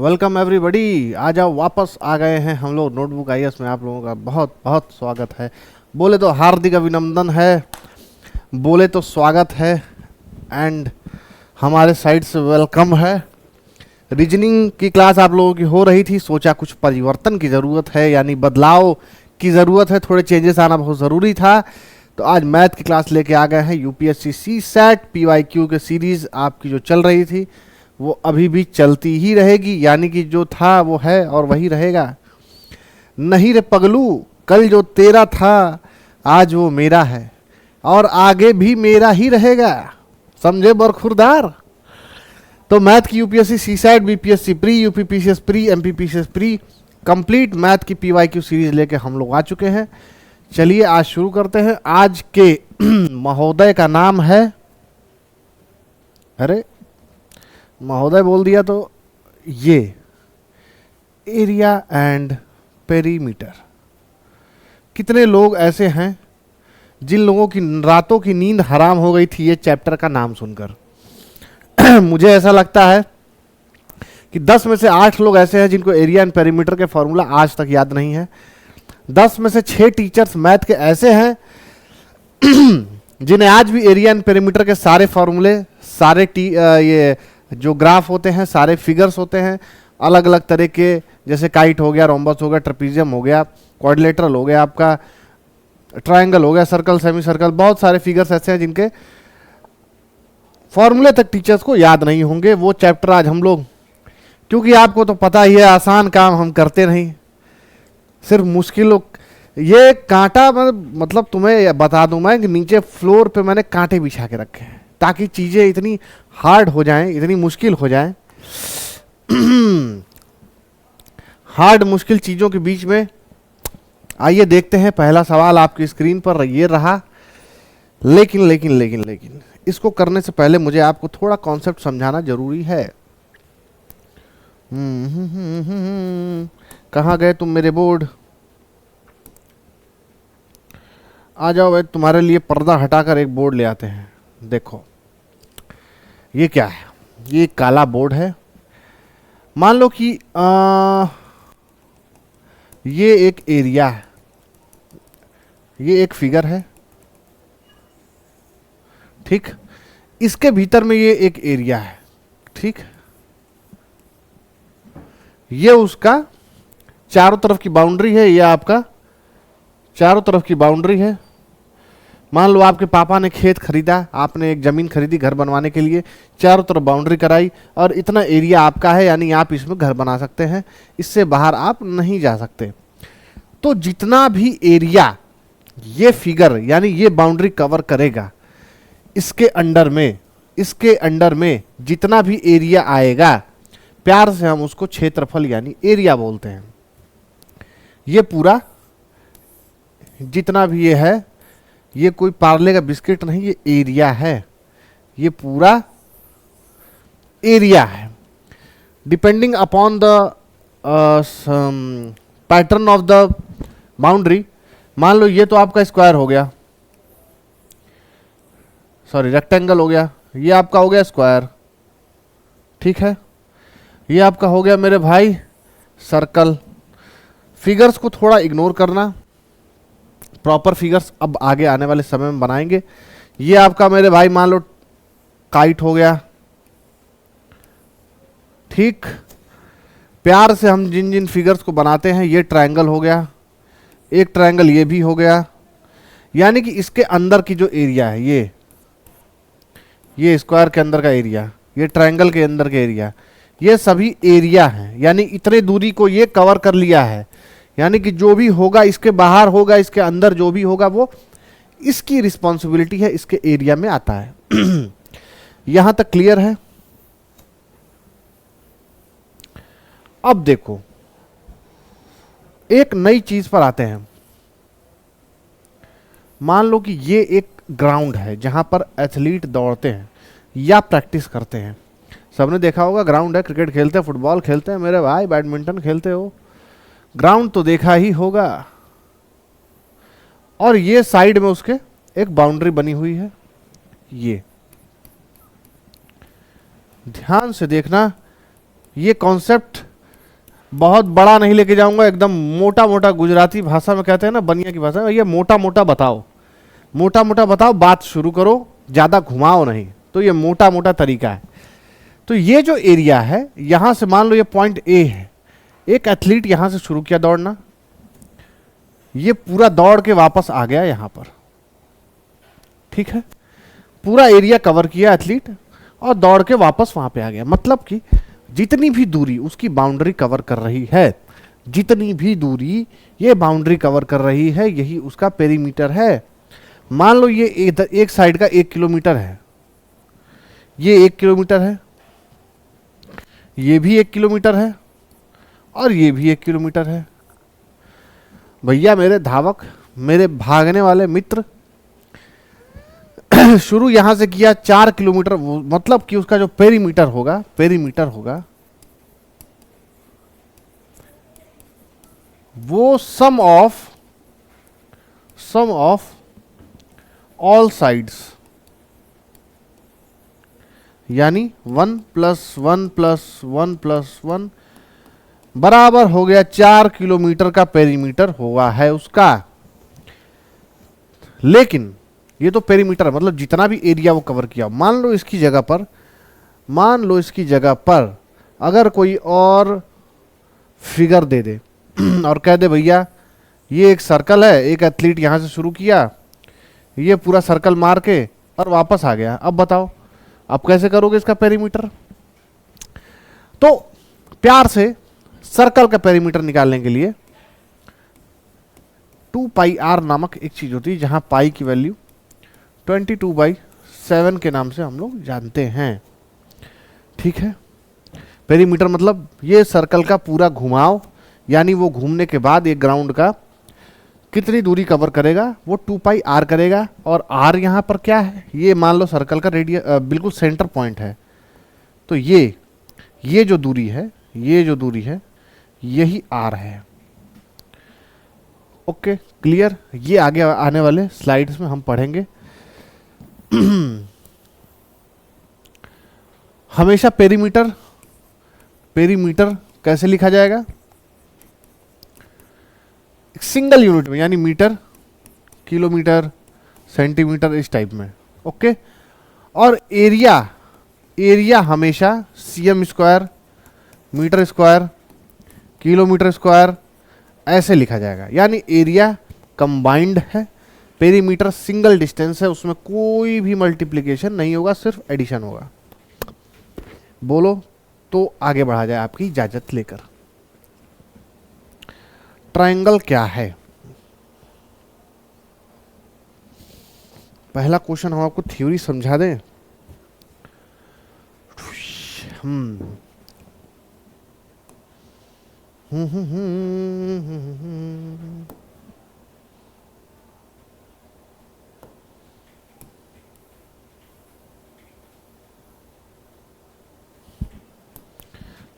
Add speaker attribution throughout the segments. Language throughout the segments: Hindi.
Speaker 1: Welcome everybody. आ जाओ, वापस आ गए हैं हम लोग नोटबुक आईएएस में। आप लोगों का बहुत बहुत स्वागत है। बोले तो हार्दिक अभिनंदन है, बोले तो स्वागत है, एंड हमारे साइड से वेलकम है। रीजनिंग की क्लास आप लोगों की हो रही थी, सोचा कुछ परिवर्तन की ज़रूरत है, यानी बदलाव की ज़रूरत है, थोड़े चेंजेस आना बहुत ज़रूरी था। तो आज मैथ की क्लास लेके आ गए हैं। यूपीएससी सीसैट पीवाईक्यू के सीरीज़ आपकी जो चल रही थी वो अभी भी चलती ही रहेगी, यानी कि जो था वो है और वही रहेगा। नहीं रे पगलू, कल जो तेरा था आज वो मेरा है और आगे भी मेरा ही रहेगा, समझे बरखुरदार। तो मैथ की UPSC CSAT BPSC pre UPPCS pre MPPCS pre complete math की पीवाईक्यू सीरीज लेके हम लोग आ चुके हैं। चलिए आज शुरू करते हैं। आज के महोदय का नाम है, अरे महोदय बोल दिया तो, ये एरिया एंड पेरीमीटर। कितने लोग ऐसे हैं जिन लोगों की रातों की नींद हराम हो गई थी ये चैप्टर का नाम सुनकर? मुझे ऐसा लगता है कि 10 में से 8 लोग ऐसे हैं जिनको एरिया एंड पेरीमीटर के फॉर्मूला आज तक याद नहीं है। 10 में से 6 टीचर्स मैथ के ऐसे हैं जिन्हें आज भी एरिया एंड पेरीमीटर के सारे फॉर्मूले, सारे ये जो ग्राफ होते हैं, सारे फिगर्स होते हैं, अलग अलग तरह के, जैसे काइट हो गया, रोम्बस हो गया, ट्रेपीजियम हो गया, क्वाड्रिलेटरल हो गया, आपका ट्रायंगल हो गया, सर्कल, सेमी सर्कल, बहुत सारे फिगर्स ऐसे हैं जिनके फॉर्मूले तक टीचर्स को याद नहीं होंगे। वो चैप्टर आज हम लोग, क्योंकि आपको तो पता ही है आसान काम हम करते नहीं, सिर्फ मुश्किल। ये कांटा, मतलब तुम्हें बता दूं मैं कि नीचे फ्लोर पे मैंने कांटे बिछा के रखे हैं ताकि चीज़ें इतनी हार्ड हो जाएं, इतनी मुश्किल हो जाएं। हार्ड मुश्किल चीज़ों के बीच में आइए देखते हैं। पहला सवाल आपकी स्क्रीन पर ये रहा। लेकिन लेकिन लेकिन लेकिन इसको करने से पहले मुझे आपको थोड़ा कॉन्सेप्ट समझाना जरूरी है। कहाँ गए तुम मेरे बोर्ड? आ जाओ भाई, तुम्हारे लिए पर्दा हटाकर एक बोर्ड ले आते हैं। देखो ये क्या है, ये काला बोर्ड है। मान लो कि ये एक एरिया है, ये एक फिगर है, ठीक। इसके भीतर में ये एक एरिया है, ठीक। ये उसका चारों तरफ की बाउंड्री है, ये आपका चारों तरफ की बाउंड्री है। मान लो आपके पापा ने खेत खरीदा, आपने एक ज़मीन खरीदी घर बनवाने के लिए, चारों तरफ बाउंड्री कराई और इतना एरिया आपका है, यानी आप इसमें घर बना सकते हैं, इससे बाहर आप नहीं जा सकते। तो जितना भी एरिया ये फिगर यानी ये बाउंड्री कवर करेगा, इसके अंडर में जितना भी एरिया आएगा, प्यार से हम उसको क्षेत्रफल यानी एरिया बोलते हैं। ये पूरा जितना भी ये है, ये कोई पार्ले का बिस्किट नहीं, ये एरिया है, ये पूरा एरिया है। Depending upon the pattern of the boundary, मान लो ये तो आपका स्क्वायर हो गया, सॉरी रेक्टेंगल हो गया, ये आपका हो गया स्क्वायर, ठीक है। ये आपका हो गया मेरे भाई सर्कल। फिगर्स को थोड़ा इग्नोर करना, प्रॉपर फिगर्स अब आगे आने वाले समय में बनाएंगे। ये आपका मेरे भाई मान लो काइट हो गया, ठीक। प्यार से हम जिन जिन फिगर्स को बनाते हैं, ये ट्रायंगल हो गया, एक ट्रायंगल ये भी हो गया, यानी कि इसके अंदर की जो एरिया है, ये स्क्वायर के अंदर का एरिया, ये ट्रायंगल के अंदर का एरिया, ये सभी एरिया हैं, यानी इतने दूरी को ये कवर कर लिया है। यानी कि जो भी होगा इसके बाहर होगा, इसके अंदर जो भी होगा वो इसकी रिस्पॉन्सिबिलिटी है, इसके एरिया में आता है। यहां तक क्लियर है? अब देखो एक नई चीज पर आते हैं। मान लो कि ये एक ग्राउंड है जहां पर एथलीट दौड़ते हैं या प्रैक्टिस करते हैं। सबने देखा होगा ग्राउंड है, क्रिकेट खेलते हैं, फुटबॉल खेलते हैं मेरे भाई, बैडमिंटन खेलते हो, ग्राउंड तो देखा ही होगा। और ये साइड में उसके एक बाउंड्री बनी हुई है। ये ध्यान से देखना, ये कॉन्सेप्ट बहुत बड़ा नहीं लेके जाऊंगा, एकदम मोटा मोटा, गुजराती भाषा में कहते हैं ना, बनिया की भाषा में, ये मोटा मोटा बताओ, मोटा मोटा बताओ, बात शुरू करो, ज़्यादा घुमाओ नहीं। तो ये मोटा मोटा तरीका है। तो ये जो एरिया है, यहां से मान लो ये पॉइंट ए है, एक एथलीट यहां से शुरू किया दौड़ना, ये पूरा दौड़ के वापस आ गया यहां पर, ठीक है, पूरा एरिया कवर किया एथलीट और दौड़ के वापस वहां पे आ गया। मतलब कि जितनी भी दूरी उसकी बाउंड्री कवर कर रही है, जितनी भी दूरी ये बाउंड्री कवर कर रही है, यही उसका पेरीमीटर है। मान लो ये एक साइड का 1 किलोमीटर है, ये 1 किलोमीटर है, ये भी 1 किलोमीटर है और ये भी 1 किलोमीटर है। भैया मेरे धावक, मेरे भागने वाले मित्र, शुरू यहां से किया 4 किलोमीटर, मतलब कि उसका जो पेरीमीटर होगा, पेरीमीटर होगा वो सम ऑफ ऑल साइड्स, यानी 1 + 1 + 1 + 1 बराबर हो गया 4 किलोमीटर का पेरीमीटर हुआ है उसका। लेकिन ये तो पेरीमीटर है, मतलब जितना भी एरिया वो कवर किया। मान लो इसकी जगह पर अगर कोई और फिगर दे दे और कह दे भैया ये एक सर्कल है, एक एथलीट यहां से शुरू किया, ये पूरा सर्कल मार के और वापस आ गया। अब बताओ अब कैसे करोगे इसका पेरीमीटर? तो प्यार से सर्कल का पेरीमीटर निकालने के लिए 2πr नामक एक चीज होती है, जहां पाई की वैल्यू 22/7 के नाम से हम लोग जानते हैं, ठीक है। पेरीमीटर मतलब ये सर्कल का पूरा घुमाव, यानी वो घूमने के बाद एक ग्राउंड का कितनी दूरी कवर करेगा, वो 2πr करेगा। और r यहाँ पर क्या है, ये मान लो सर्कल का रेडियस, बिल्कुल सेंटर पॉइंट है। तो ये जो दूरी है, यही r है। Okay, clear. ये आगे आने वाले स्लाइड्स में हम पढ़ेंगे। हमेशा पेरीमीटर कैसे लिखा जाएगा? सिंगल यूनिट में, यानी मीटर, किलोमीटर, सेंटीमीटर, इस टाइप में। ओके। और एरिया हमेशा cm², मीटर², किलोमीटर², ऐसे लिखा जाएगा। यानी एरिया कंबाइंड है, पेरीमीटर सिंगल डिस्टेंस है, उसमें कोई भी मल्टीप्लिकेशन नहीं होगा, सिर्फ एडिशन होगा। बोलो तो आगे बढ़ा जाए आपकी इजाजत लेकर। ट्रायंगल क्या है? पहला क्वेश्चन हम आपको थ्योरी समझा दें।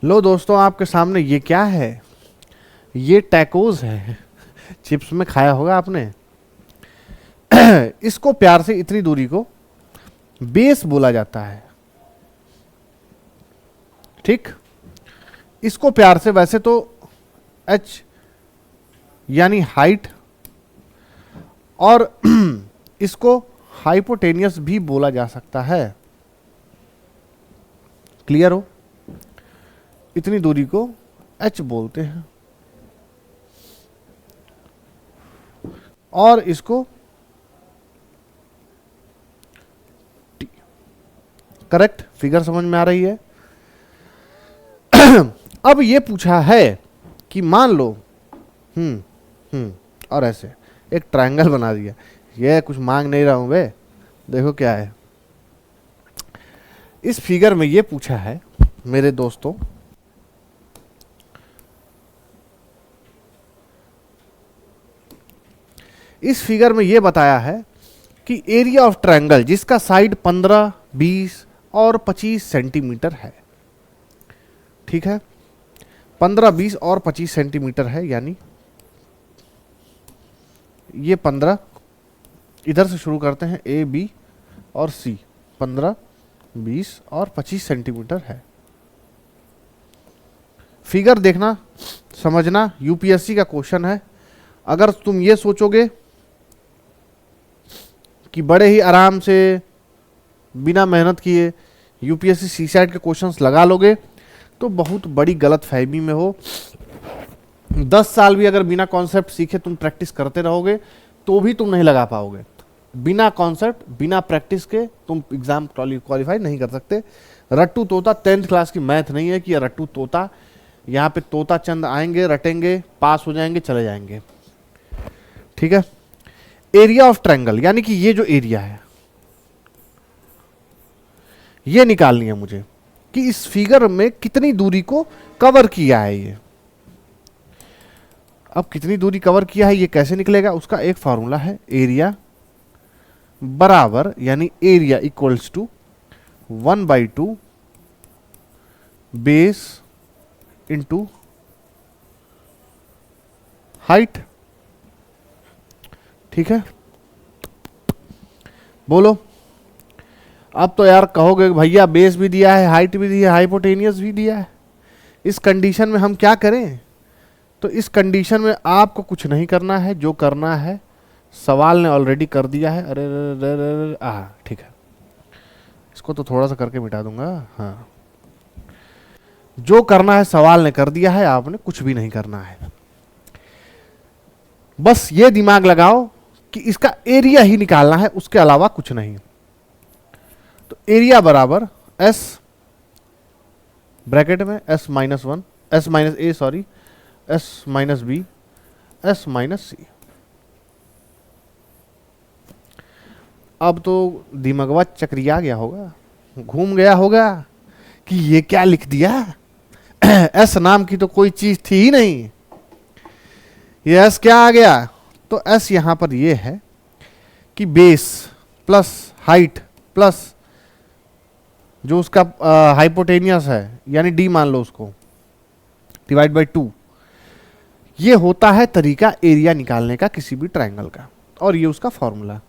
Speaker 1: लो दोस्तों, आपके सामने ये क्या है? ये टैकोस है, चिप्स में खाया होगा आपने। इसको प्यार से, इतनी दूरी को बेस बोला जाता है, ठीक। इसको प्यार से, वैसे तो h यानी हाइट, और इसको हाइपोटेनियस भी बोला जा सकता है। क्लियर हो? इतनी दूरी को h बोलते हैं और इसको t। करेक्ट? फिगर समझ में आ रही है? अब ये पूछा है कि मान लो और ऐसे एक ट्रायंगल बना दिया। ये कुछ मांग नहीं रहा हूं बे, देखो क्या है इस फिगर में। ये पूछा है मेरे दोस्तों, इस फिगर में ये बताया है कि एरिया ऑफ ट्रायंगल जिसका साइड 15, 20 और 25 सेंटीमीटर है, ठीक है। 15, 20 और 25 सेंटीमीटर है, यानी ये 15, इधर से शुरू करते हैं, ए, बी और सी। 15, 20 और 25 सेंटीमीटर है। फिगर देखना, समझना, यूपीएससी का क्वेश्चन है। अगर तुम ये सोचोगे कि बड़े ही आराम से बिना मेहनत किए यूपीएससी सीसैट के क्वेश्चंस लगा लोगे तो बहुत बड़ी गलत फहमी में हो। 10 साल भी अगर बिना कॉन्सेप्ट सीखे तुम प्रैक्टिस करते रहोगे तो भी तुम नहीं लगा पाओगे। बिना कॉन्सेप्ट, बिना प्रैक्टिस के तुम एग्जाम क्वालिफाई नहीं कर सकते। रट्टू तोता 10th क्लास की मैथ नहीं है कि ये रट्टू तोता, यहाँ पे तोता चंद आएंगे, रटेंगे, पास हो जाएंगे, चले जाएंगे। ठीक है। एरिया ऑफ ट्रायंगल, यानी कि ये जो एरिया है ये निकालनी है मुझे कि इस फिगर में कितनी दूरी को कवर किया है ये। अब कितनी दूरी कवर किया है ये कैसे निकलेगा, उसका एक फॉर्मूला है। एरिया बराबर, यानी area equals to 1/2 base into height. ठीक है, बोलो। अब तो यार कहोगे भैया बेस भी दिया है, हाइट भी दिया है, हाइपोटेनियस भी दिया है, इस कंडीशन में हम क्या करें? तो इस कंडीशन में आपको कुछ नहीं करना है, जो करना है सवाल ने ऑलरेडी कर दिया है। अरे ठीक है, इसको तो थोड़ा सा करके मिटा दूंगा। हाँ, जो करना है सवाल ने कर दिया है, आपने कुछ भी नहीं करना है। बस ये दिमाग लगाओ कि इसका एरिया ही निकालना है, उसके अलावा कुछ नहीं। तो एरिया बराबर एस ब्रैकेट में S minus one, S minus A, sorry, S minus B, S minus C. अब तो दिमागवा चक्रिया गया होगा, घूम गया होगा कि ये क्या लिख दिया। एस नाम की तो कोई चीज थी ही नहीं, ये एस क्या आ गया? तो एस यहां पर ये है कि बेस प्लस हाइट प्लस जो उसका हाइपोटेनियस है, यानी डी मान लो उसको, डिवाइड बाई 2। ये होता है तरीका एरिया निकालने का किसी भी ट्रायंगल का, और ये उसका फॉर्मूला।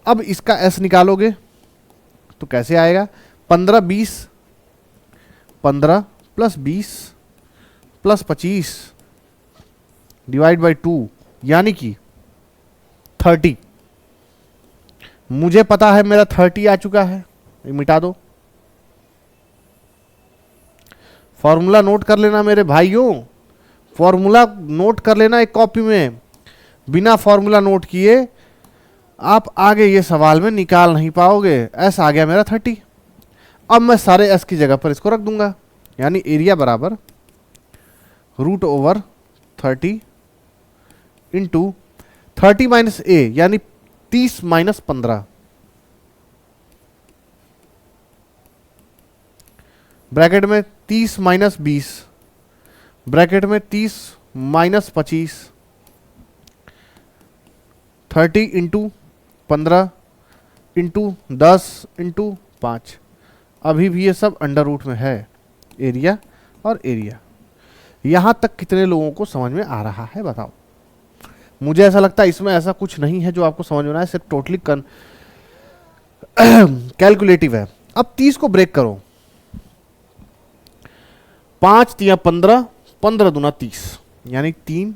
Speaker 1: अब इसका एस निकालोगे तो कैसे आएगा? 15 20, 15 प्लस 20 प्लस 25 डिवाइड बाई 2, यानी कि 30। मुझे पता है मेरा 30 आ चुका है, मिटा दो। फॉर्मूला नोट कर लेना मेरे भाइयों, फॉर्मूला नोट कर लेना एक कॉपी में। बिना फॉर्मूला नोट किए आप आगे ये सवाल में निकाल नहीं पाओगे। एस आ गया मेरा 30। अब मैं सारे एस की जगह पर इसको रख दूंगा, यानी एरिया बराबर रूट ओवर 30 इंटू 30 माइनस ए, यानी 30 माइनस 15, ब्रैकेट में 30 माइनस 20, ब्रैकेट में 30 माइनस 25, 30 इंटू 15 इंटू 10 इंटू 5। अभी भी ये सब अंडर रूट में है, एरिया और एरिया। यहां तक कितने लोगों को समझ में आ रहा है बताओ? मुझे ऐसा लगता है इसमें ऐसा कुछ नहीं है जो आपको समझ में आए, सिर्फ टोटली कैलकुलेटिव है। अब 30 को ब्रेक करो, 5 तिया 15, 15 दूना 30, यानी 3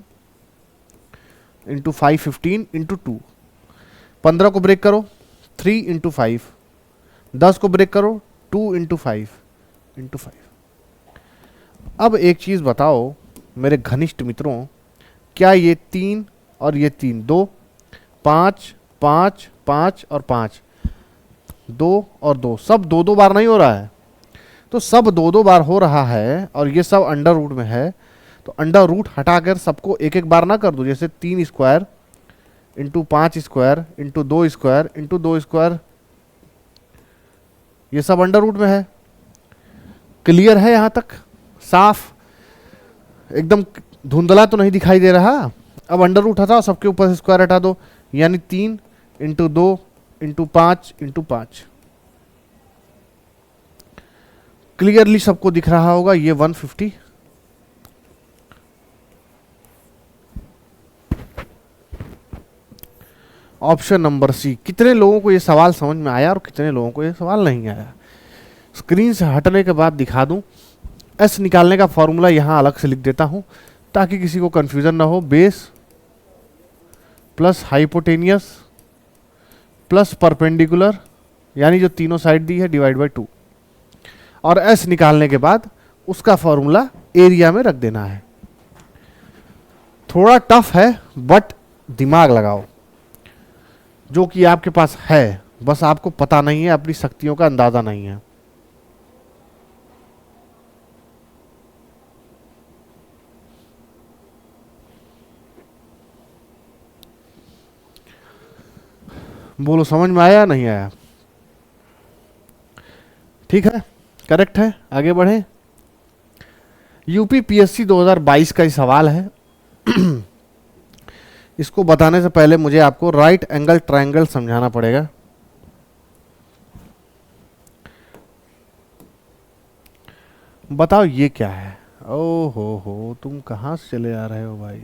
Speaker 1: इंटू 5 15 इंटू 2। 15 को ब्रेक करो 3 इंटू 5, 10 को ब्रेक करो 2 इंटू 5 इंटू 5। अब एक चीज बताओ मेरे घनिष्ठ मित्रों, क्या ये 3 और ये 3, 2, 5 5 5 और 5, 2 और 2, सब 2 बार नहीं हो रहा है? तो सब 2 बार हो रहा है और ये सब अंडर रूट में है, तो अंडर रूट हटाकर सबको एक एक बार ना कर दो। जैसे 3 square into 5 square into 2 square into 2 square, ये सब अंडर रूट में है। क्लियर है यहां तक? साफ एकदम, धुंधला तो नहीं दिखाई दे रहा। अब अंडर रूट हटाओ, सबके ऊपर से स्क्वायर हटा दो, यानी 3 इंटू 2 इंटू 5 इंटू 5। क्लियरली सबको दिख रहा होगा ये 150। Option number C. कितने लोगों को ये सवाल समझ में आया और कितने लोगों को ये सवाल नहीं आया? स्क्रीन से हटने के बाद दिखा दूं। एस निकालने का फॉर्मूला यहाँ अलग से लिख देता हूँ ताकि किसी को कंफ्यूजन ना हो। Base plus hypotenuse plus perpendicular, यानी जो तीनों साइड दी है, डिवाइड बाय 2। और एस निकालने के बाद उसका फॉर्मूला एरिया में रख देना है। थोड़ा टफ है बट दिमाग लगाओ, जो कि आपके पास है, बस आपको पता नहीं है, अपनी शक्तियों का अंदाजा नहीं है। बोलो समझ में आया नहीं आया? ठीक है, करेक्ट है। आगे बढ़े। यूपी पीएससी 2022 का ही सवाल है। इसको बताने से पहले मुझे आपको राइट एंगल ट्रायंगल समझाना पड़ेगा। बताओ ये क्या है? ओ हो, तुम कहां से चले आ रहे हो भाई?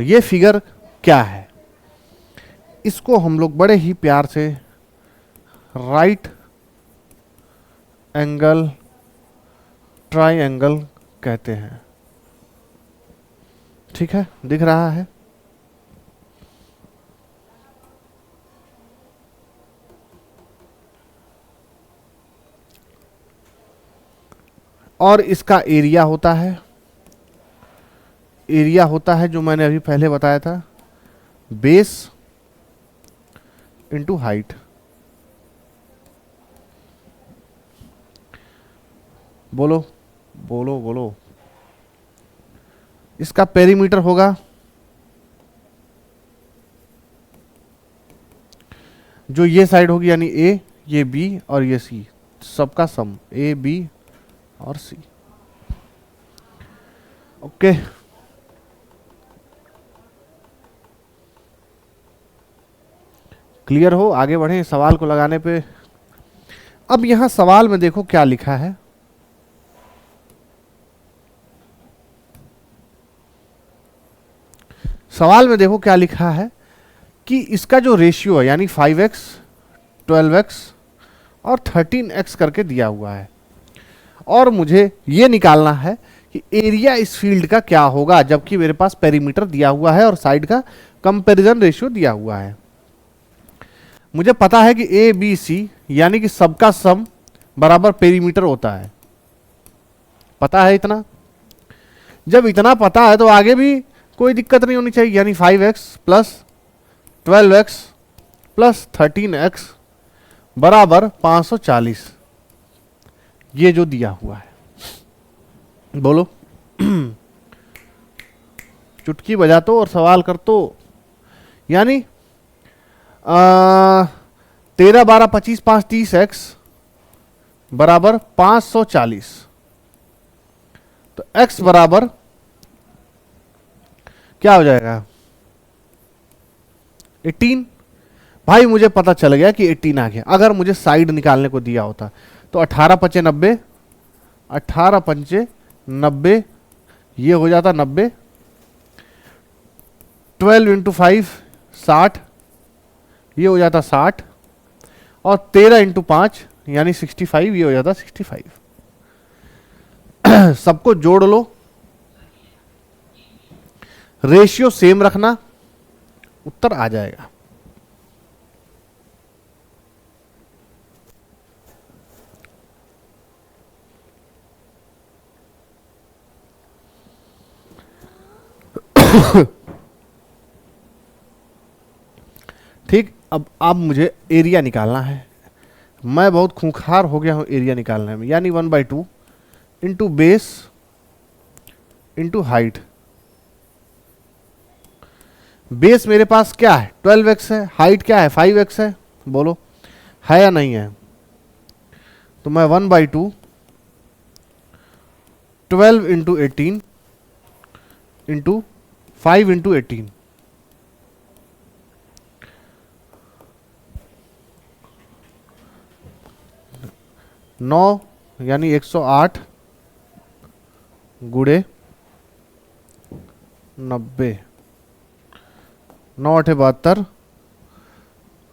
Speaker 1: ये फिगर क्या है? इसको हम लोग बड़े ही प्यार से राइट एंगल ट्रायंगल कहते हैं। ठीक है, दिख रहा है? और इसका एरिया होता है, एरिया होता है जो मैंने अभी पहले बताया था, बेस इंटू हाइट। बोलो बोलो बोलो। इसका पेरीमीटर होगा जो ये साइड होगी, यानी ए, ये बी और ये सी, सबका सम, ए बी और सी। ओके, क्लियर हो? आगे बढ़े सवाल को लगाने पे। अब यहां सवाल में देखो क्या लिखा है। सवाल में देखो क्या लिखा है कि इसका जो रेशियो है, यानी 5x 12x और 13x करके दिया हुआ है, और मुझे ये निकालना है कि एरिया इस फील्ड का क्या होगा, जबकि मेरे पास पेरीमीटर दिया हुआ है और साइड का कंपैरिजन रेशियो दिया हुआ है। मुझे पता है कि ए बी सी यानी कि सबका सम बराबर पेरीमीटर होता है, पता है इतना। जब इतना पता है तो आगे भी कोई दिक्कत नहीं होनी चाहिए, यानी 5x plus 12x plus 13x बराबर 540, ये जो दिया हुआ है। बोलो चुटकी बजा तो और सवाल कर तो, यानी 13 12 25 5 30x बराबर 540। तो x बराबर क्या हो जाएगा? 18। भाई मुझे पता चल गया कि 18 आ गया। अगर मुझे साइड निकालने को दिया होता तो 18 5 90, 18 5 90, ये हो जाता 90, 12 इंटू 5 60, ये हो जाता 60, और 13 इंटू 5 यानी 65, ये हो जाता 65। सबको जोड़ लो, रेशियो सेम रखना, उत्तर आ जाएगा। ठीक, अब मुझे एरिया निकालना है। मैं बहुत खूंखार हो गया हूं एरिया निकालने में, यानी 1/2 into base into height. Base मेरे पास क्या है? 12x है। हाइट क्या है? 5x है। बोलो है या नहीं है? तो मैं 1/2 12 इंटू 18 इंटू 5 इंटू 18, 9 यानी 108 गुणे 90, 9 8 72।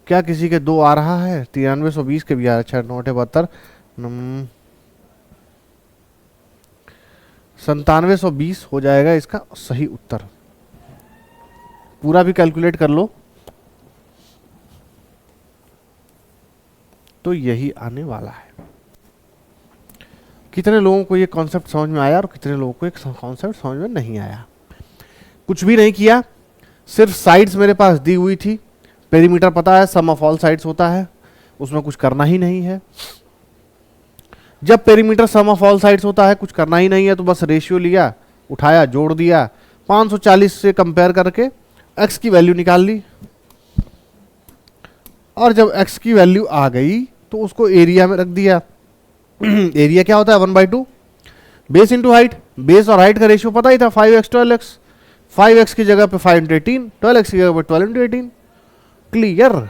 Speaker 1: क्या किसी के 2 आ रहा है? 9320 के भी आ रहा है। अच्छा 9 8 72, 9720 हो जाएगा इसका सही उत्तर। पूरा भी कैलकुलेट कर लो तो यही आने वाला है। कितने लोगों को ये कॉन्सेप्ट समझ में आया और कितने लोगों को एक कॉन्सेप्ट समझ में नहीं आया? कुछ भी नहीं किया, सिर्फ साइड्स मेरे पास दी हुई थी, पेरीमीटर पता है, सम ऑफ ऑल साइड्स होता है, उसमें कुछ करना ही नहीं है। जब perimeter sum of all sides होता है, कुछ करना ही नहीं है, तो बस रेशियो लिया, उठाया, जोड़ दिया, 540 से कंपेयर करके x की वैल्यू निकाल ली, और जब x की वैल्यू आ गई तो उसको एरिया में रख दिया। एरिया क्या होता है? 1/2 बेस इंटू हाइट। बेस और हाइट का रेशियो पता ही था, 5x 12x। 5x की जगह पे 5 × 18, 12x की जगह पे 12 × 18। क्लियर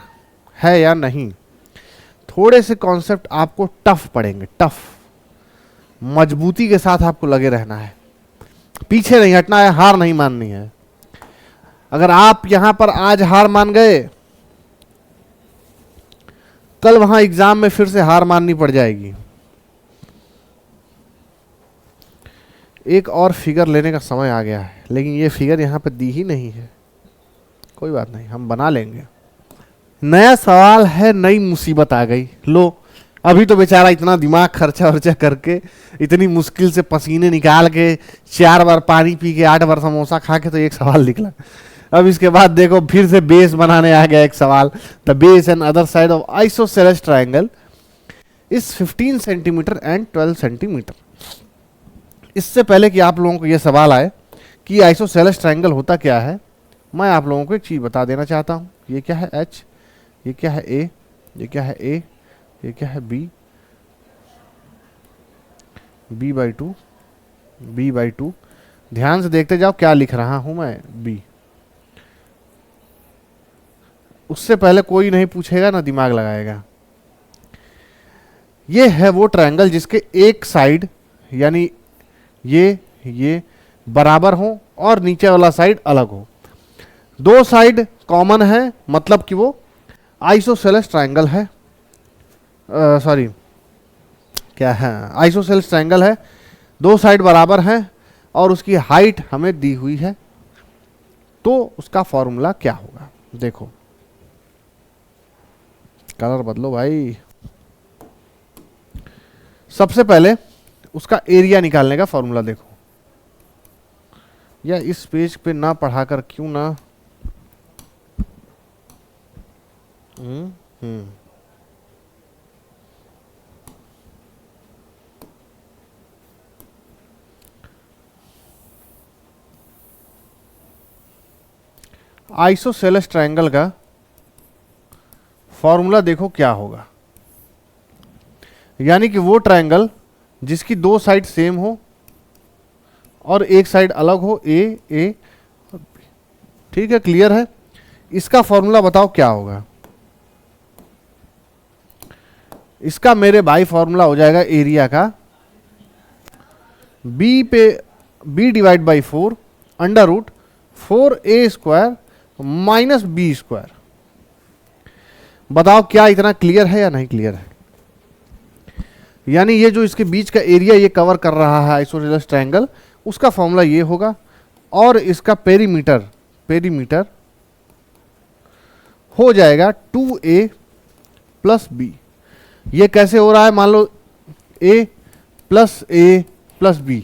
Speaker 1: है या नहीं? थोड़े से कॉन्सेप्ट आपको टफ पड़ेंगे, टफ, मजबूती के साथ आपको लगे रहना है, पीछे नहीं हटना है, हार नहीं माननी है। अगर आप यहां पर आज हार मान गए, कल वहां एग्जाम में फिर से हार माननी पड़ जाएगी। एक और फिगर लेने का समय आ गया है, लेकिन ये फिगर यहां पे दी ही नहीं है। कोई बात नहीं, हम बना लेंगे। नया सवाल है, नई मुसीबत आ गई। लो, अभी तो बेचारा इतना दिमाग खर्चा वर्चा करके, इतनी मुश्किल से पसीने निकाल के, 4 बार पानी पी के, 8 बार समोसा खा के तो एक सवाल निकला। अब इसके बाद देखो फिर से बेस बनाने आ गया एक सवाल। The base and other side of isosceles triangle is 15 centimetre and 12 centimetre. इससे पहले कि आप लोगों को यह सवाल आए कि आइसोसेलेस ट्रायंगल होता क्या है, मैं आप लोगों को एक चीज बता देना चाहता हूं। ये क्या है? H, ये क्या है? A, ये क्या है? A, ये क्या है? B, B/2, B/2। ध्यान से देखते जाओ क्या लिख रहा हूं मैं, B। उससे पहले कोई नहीं पूछेगा ना दिमाग लगाएगा। ये है वो ट्रायंगल जिसके एक साइड यानी ये बराबर हो और नीचे वाला साइड अलग हो। 2 साइड कॉमन है, मतलब कि वो आइसोसेलेस ट्रायंगल है। सॉरी, क्या है? आइसोसेलेस ट्रायंगल है, 2 साइड बराबर हैं और उसकी हाइट हमें दी हुई है। तो उसका फॉर्मूला क्या होगा? देखो, कलर बदलो भाई। सबसे पहले उसका एरिया निकालने का फॉर्मूला देखो, या इस पेज पे ना पढ़ाकर क्यों ना आइसोसेलेस ट्रायंगल का फॉर्मूला देखो क्या होगा। यानी कि वो ट्रायंगल जिसकी 2 साइड सेम हो और एक साइड अलग हो, ए और बी। ठीक है, क्लियर है? इसका फॉर्मूला बताओ क्या होगा। इसका मेरे भाई फॉर्मूला हो जाएगा एरिया का b/4 √4a² -b²। बताओ क्या इतना क्लियर है या नहीं क्लियर है? यानी ये जो इसके बीच का एरिया ये कवर कर रहा है आइसोसेलेस ट्रायंगल, उसका फॉर्मूला ये होगा। और इसका पेरीमीटर हो जाएगा 2a + b। ये कैसे हो रहा है? मान लो a + b,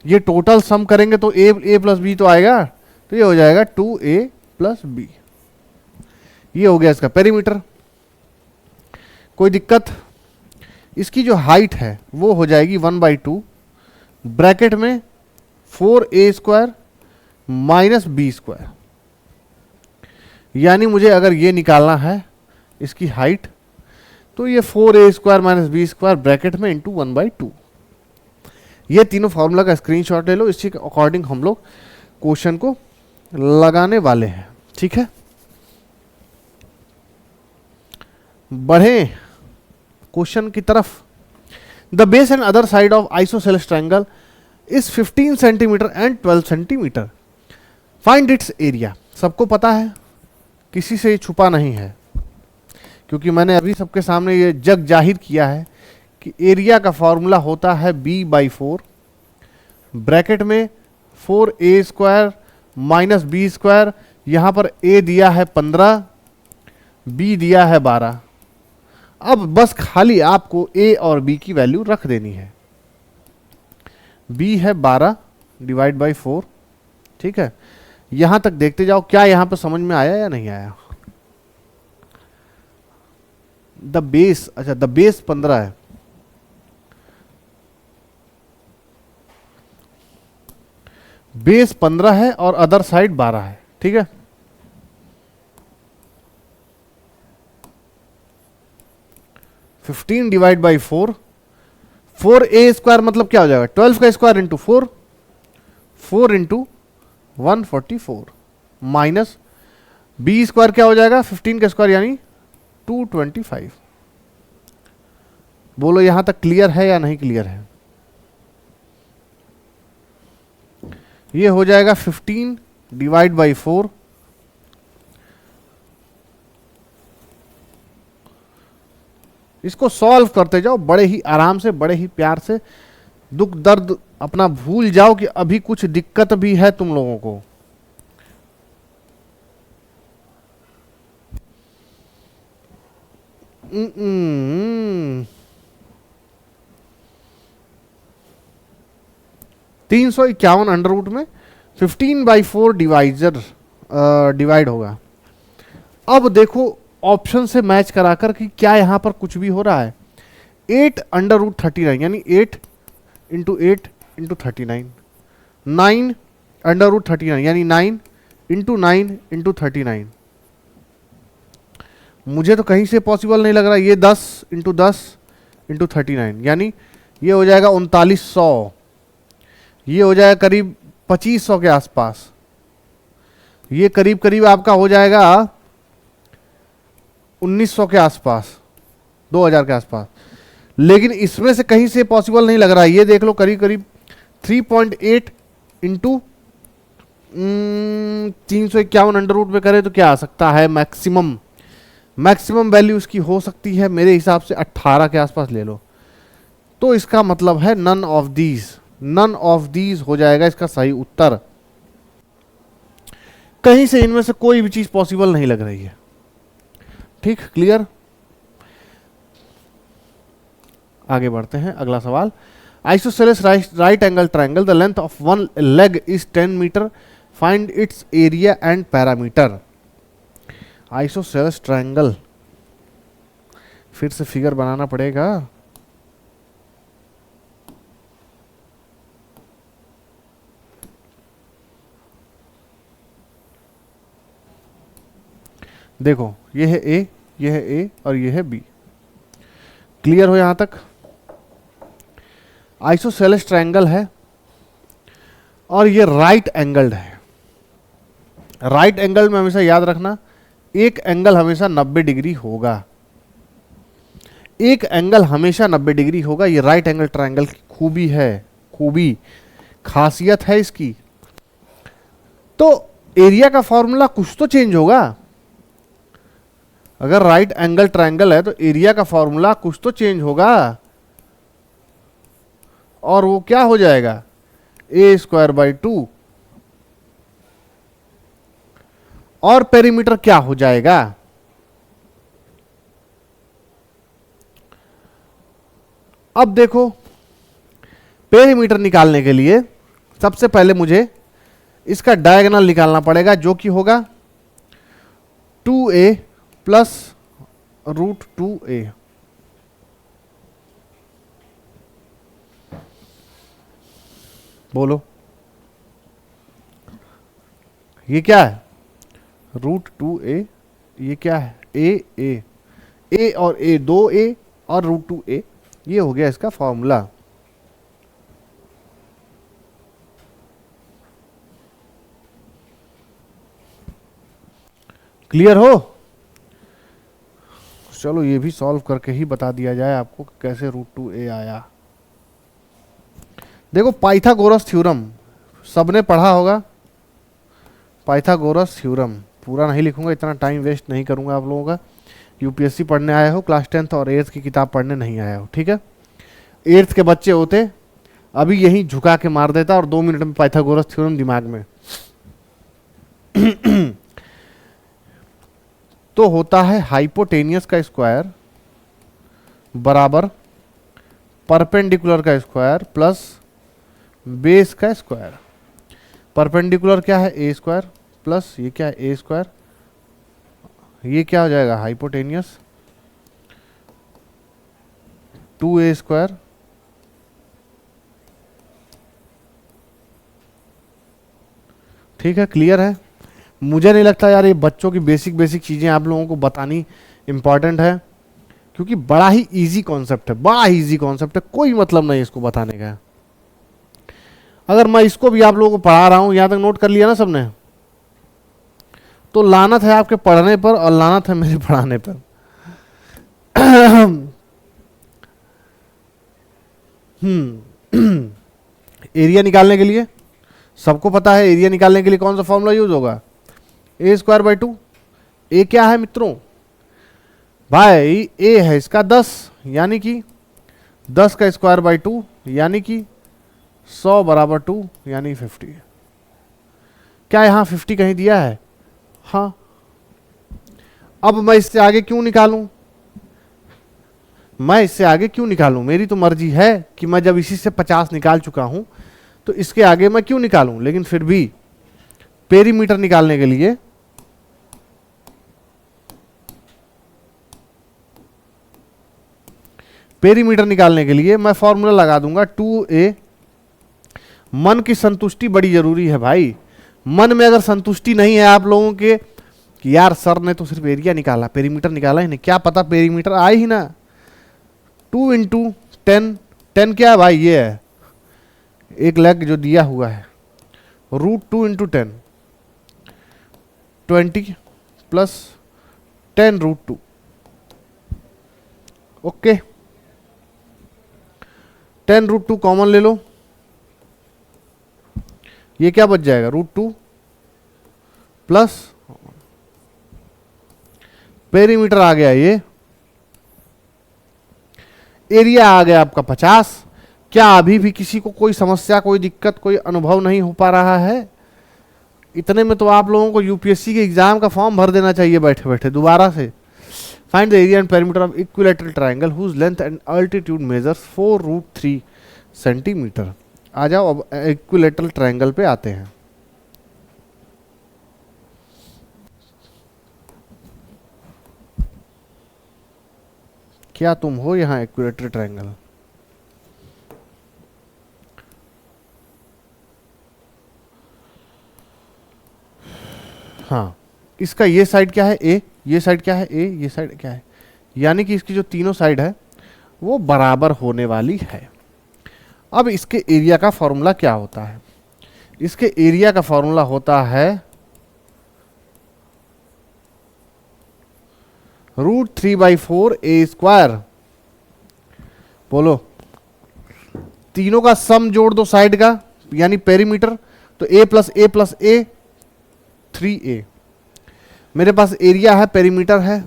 Speaker 1: ये टोटल सम करेंगे तो a + b तो आएगा, तो ये हो जाएगा 2a + b। ये हो गया इसका पेरीमीटर। कोई दिक्कत? इसकी जो हाइट है वो हो जाएगी 1/2 ब्रैकेट में 4a² -b²। यानी मुझे अगर ये निकालना है इसकी हाइट, तो ये 4a² -b² ब्रैकेट में इंटू 1/2। ये तीनों फॉर्मूला का स्क्रीनशॉट ले लो, इसी के अकॉर्डिंग हम लोग क्वेश्चन को लगाने वाले हैं। ठीक है, बढ़े क्वेश्चन की तरफ। The base and other side of isosceles triangle is 15 centimetre and 12 centimetre. Find its area. सबको पता है, किसी से छुपा नहीं है, क्योंकि मैंने अभी सबके सामने ये जग जाहिर किया है कि एरिया का फॉर्मूला होता है b/4, ब्रैकेट में 4a² माइनस b²। यहां पर a दिया है 15, b दिया है 12। अब बस खाली आपको a और b की वैल्यू रख देनी है। b है 12 डिवाइड बाई 4, ठीक है। यहां तक देखते जाओ, क्या यहां पर समझ में आया या नहीं आया। द बेस, अच्छा द बेस 15 है, बेस 15 है और अदर साइड 12 है, ठीक है। फिफ्टीन डिवाइड बाई 4, 4a² मतलब क्या हो जाएगा 12 का square into 4, 4 into 144 minus b² क्या हो जाएगा 15 का स्क्वायर यानी 225। बोलो यहां तक क्लियर है या नहीं क्लियर है। ये हो जाएगा 15 डिवाइड बाई 4, इसको सॉल्व करते जाओ बड़े ही आराम से, बड़े ही प्यार से। दुख दर्द अपना भूल जाओ कि अभी कुछ दिक्कत भी है तुम लोगों को। Mm-mm. 351 अंडर रूट में 15/4 डिवाइड होगा। अब देखो ऑप्शन से मैच कराकर कि क्या यहां पर कुछ भी हो रहा है। 8/39 यानी 8 इंटू 8 इंटू 39, 9/39 यानी 9 इंटू 9 इंटू 39। मुझे तो कहीं से पॉसिबल नहीं लग रहा। ये 10 इंटू 10 इंटू 39 यानी ये हो जाएगा 3900, ये हो जाएगा करीब 2500 के आसपास, ये करीब करीब आपका हो जाएगा 1900 के आसपास, 2000 के आसपास। लेकिन इसमें से कहीं से पॉसिबल नहीं लग रहा है। ये देख लो करीब करीब 3.8 इंटू 351 अंडर रूट में करें तो क्या आ सकता है मैक्सिमम वैल्यू इसकी हो सकती है मेरे हिसाब से 18 के आसपास ले लो। तो इसका मतलब है नन ऑफ दीज हो जाएगा इसका सही उत्तर। कहीं से इनमें से कोई भी चीज पॉसिबल नहीं लग रही है। ठीक, क्लियर। आगे बढ़ते हैं, अगला सवाल। Isosceles right angle triangle, the length of one leg is 10 metre, find its area and parameter. Isosceles triangle, फिर से फिगर बनाना पड़ेगा। देखो ये है ए, ये है ए और ये है बी। क्लियर हो यहां तक। आइसोसेलेस ट्रायंगल है और ये राइट एंगल्ड है। राइट एंगल में हमेशा याद रखना एक एंगल हमेशा 90 डिग्री होगा, एक एंगल हमेशा 90 डिग्री होगा। ये राइट एंगल ट्रायंगल की खूबी है, खासियत है इसकी। तो एरिया का फॉर्मूला कुछ तो चेंज होगा। अगर राइट एंगल ट्रायंगल है तो एरिया का फॉर्मूला कुछ तो चेंज होगा, और वो क्या हो जाएगा a²/2। और पेरीमीटर क्या हो जाएगा, अब देखो पेरीमीटर निकालने के लिए सबसे पहले मुझे इसका डायगोनल निकालना पड़ेगा, जो कि होगा 2a प्लस √2a। बोलो ये क्या है √2a, ये क्या है a और a 2a और √2a, ये हो गया इसका फॉर्मूला। क्लियर हो। चलो ये भी सॉल्व करके ही बता दिया जाए आपको कैसे √2a आया। देखो पाइथागोरस थ्योरम सबने पढ़ा होगा। पाइथागोरस थ्योरम पूरा नहीं लिखूंगा, इतना टाइम वेस्ट नहीं करूंगा आप लोगों का। यूपीएससी पढ़ने आए हो, क्लास 10th और 8th की किताब पढ़ने नहीं आए हो, ठीक है। 8th के बच्चे होते अभी यही झुका के मार देता और 2 मिनट में पाइथागोरस थ्योरम दिमाग में। तो होता है हाइपोटेनियस का स्क्वायर बराबर परपेंडिकुलर का स्क्वायर प्लस बेस का स्क्वायर। परपेंडिकुलर क्या है, ए स्क्वायर, प्लस ये क्या है, ए स्क्वायर, ये क्या हो जाएगा हाइपोटेनियस 2a स्क्वायर ठीक है। क्लियर है। मुझे नहीं लगता यार ये बच्चों की बेसिक बेसिक चीजें आप लोगों को बतानी इंपॉर्टेंट है, क्योंकि बड़ा ही इजी कॉन्सेप्ट है, बड़ा ही इजी कॉन्सेप्ट है, कोई मतलब नहीं इसको बताने का। अगर मैं इसको भी आप लोगों को पढ़ा रहा हूं, यहां तक नोट कर लिया ना सबने, तो लानत है आपके पढ़ने पर और लानत है मेरे पढ़ाने पर। एरिया निकालने के लिए सबको पता है, एरिया निकालने के लिए कौन सा फॉर्मूला यूज होगा, ए स्क्वायर बाई 2। ए क्या है मित्रों, भाई ए है इसका 10, यानी कि 10 का स्क्वायर बाई 2 यानी कि 100 बराबर 2 यानी 50। क्या यहां 50 कहीं दिया है? हाँ। अब मैं इससे आगे क्यों निकालूं, मैं इससे आगे क्यों निकालूं, मेरी तो मर्जी है कि मैं जब इसी से 50 निकाल चुका हूं तो इसके आगे मैं क्यों निकालूं। लेकिन फिर भी पेरीमीटर निकालने के लिए मैं फॉर्मूला लगा दूंगा 2a। मन की संतुष्टि बड़ी जरूरी है भाई। मन में अगर संतुष्टि नहीं है आप लोगों के कि यार सर ने तो सिर्फ एरिया निकाला, पेरीमीटर निकाला ही नहीं, क्या पता पेरीमीटर आए ही ना। 2 इंटू 10, 10 क्या है भाई, ये है एक लेग जो दिया हुआ है, √2 इंटू 10 20 प्लस 10√2। ओके, 10√2 कॉमन ले लो, ये क्या बच जाएगा √2 प्लस पेरीमीटर आ गया, ये एरिया आ गया आपका 50। क्या अभी भी किसी को कोई समस्या, कोई दिक्कत, कोई अनुभव नहीं हो पा रहा है? इतने में तो आप लोगों को यूपीएससी के एग्जाम का फॉर्म भर देना चाहिए बैठे बैठे दोबारा से। Find the area and perimeter of equilateral triangle whose length and altitude measures 4√3 centimetre. आ जाओ अब इक्विलैटरल ट्रायंगल पे आते हैं। क्या तुम हो यहां इक्विलैटरल ट्रायंगल? हाँ, इसका ये साइड क्या है ए, ये साइड क्या है ए, ये साइड क्या है, यानी कि इसकी जो तीनों साइड है वो बराबर होने वाली है। अब इसके एरिया का फॉर्मूला क्या होता है? इसके एरिया का फॉर्मूला होता है √3/4 ए स्क्वायर। बोलो, तीनों का सम जोड़ दो साइड का, यानी पेरीमीटर, तो a plus A plus A 3a। मेरे पास एरिया है, पेरीमीटर है,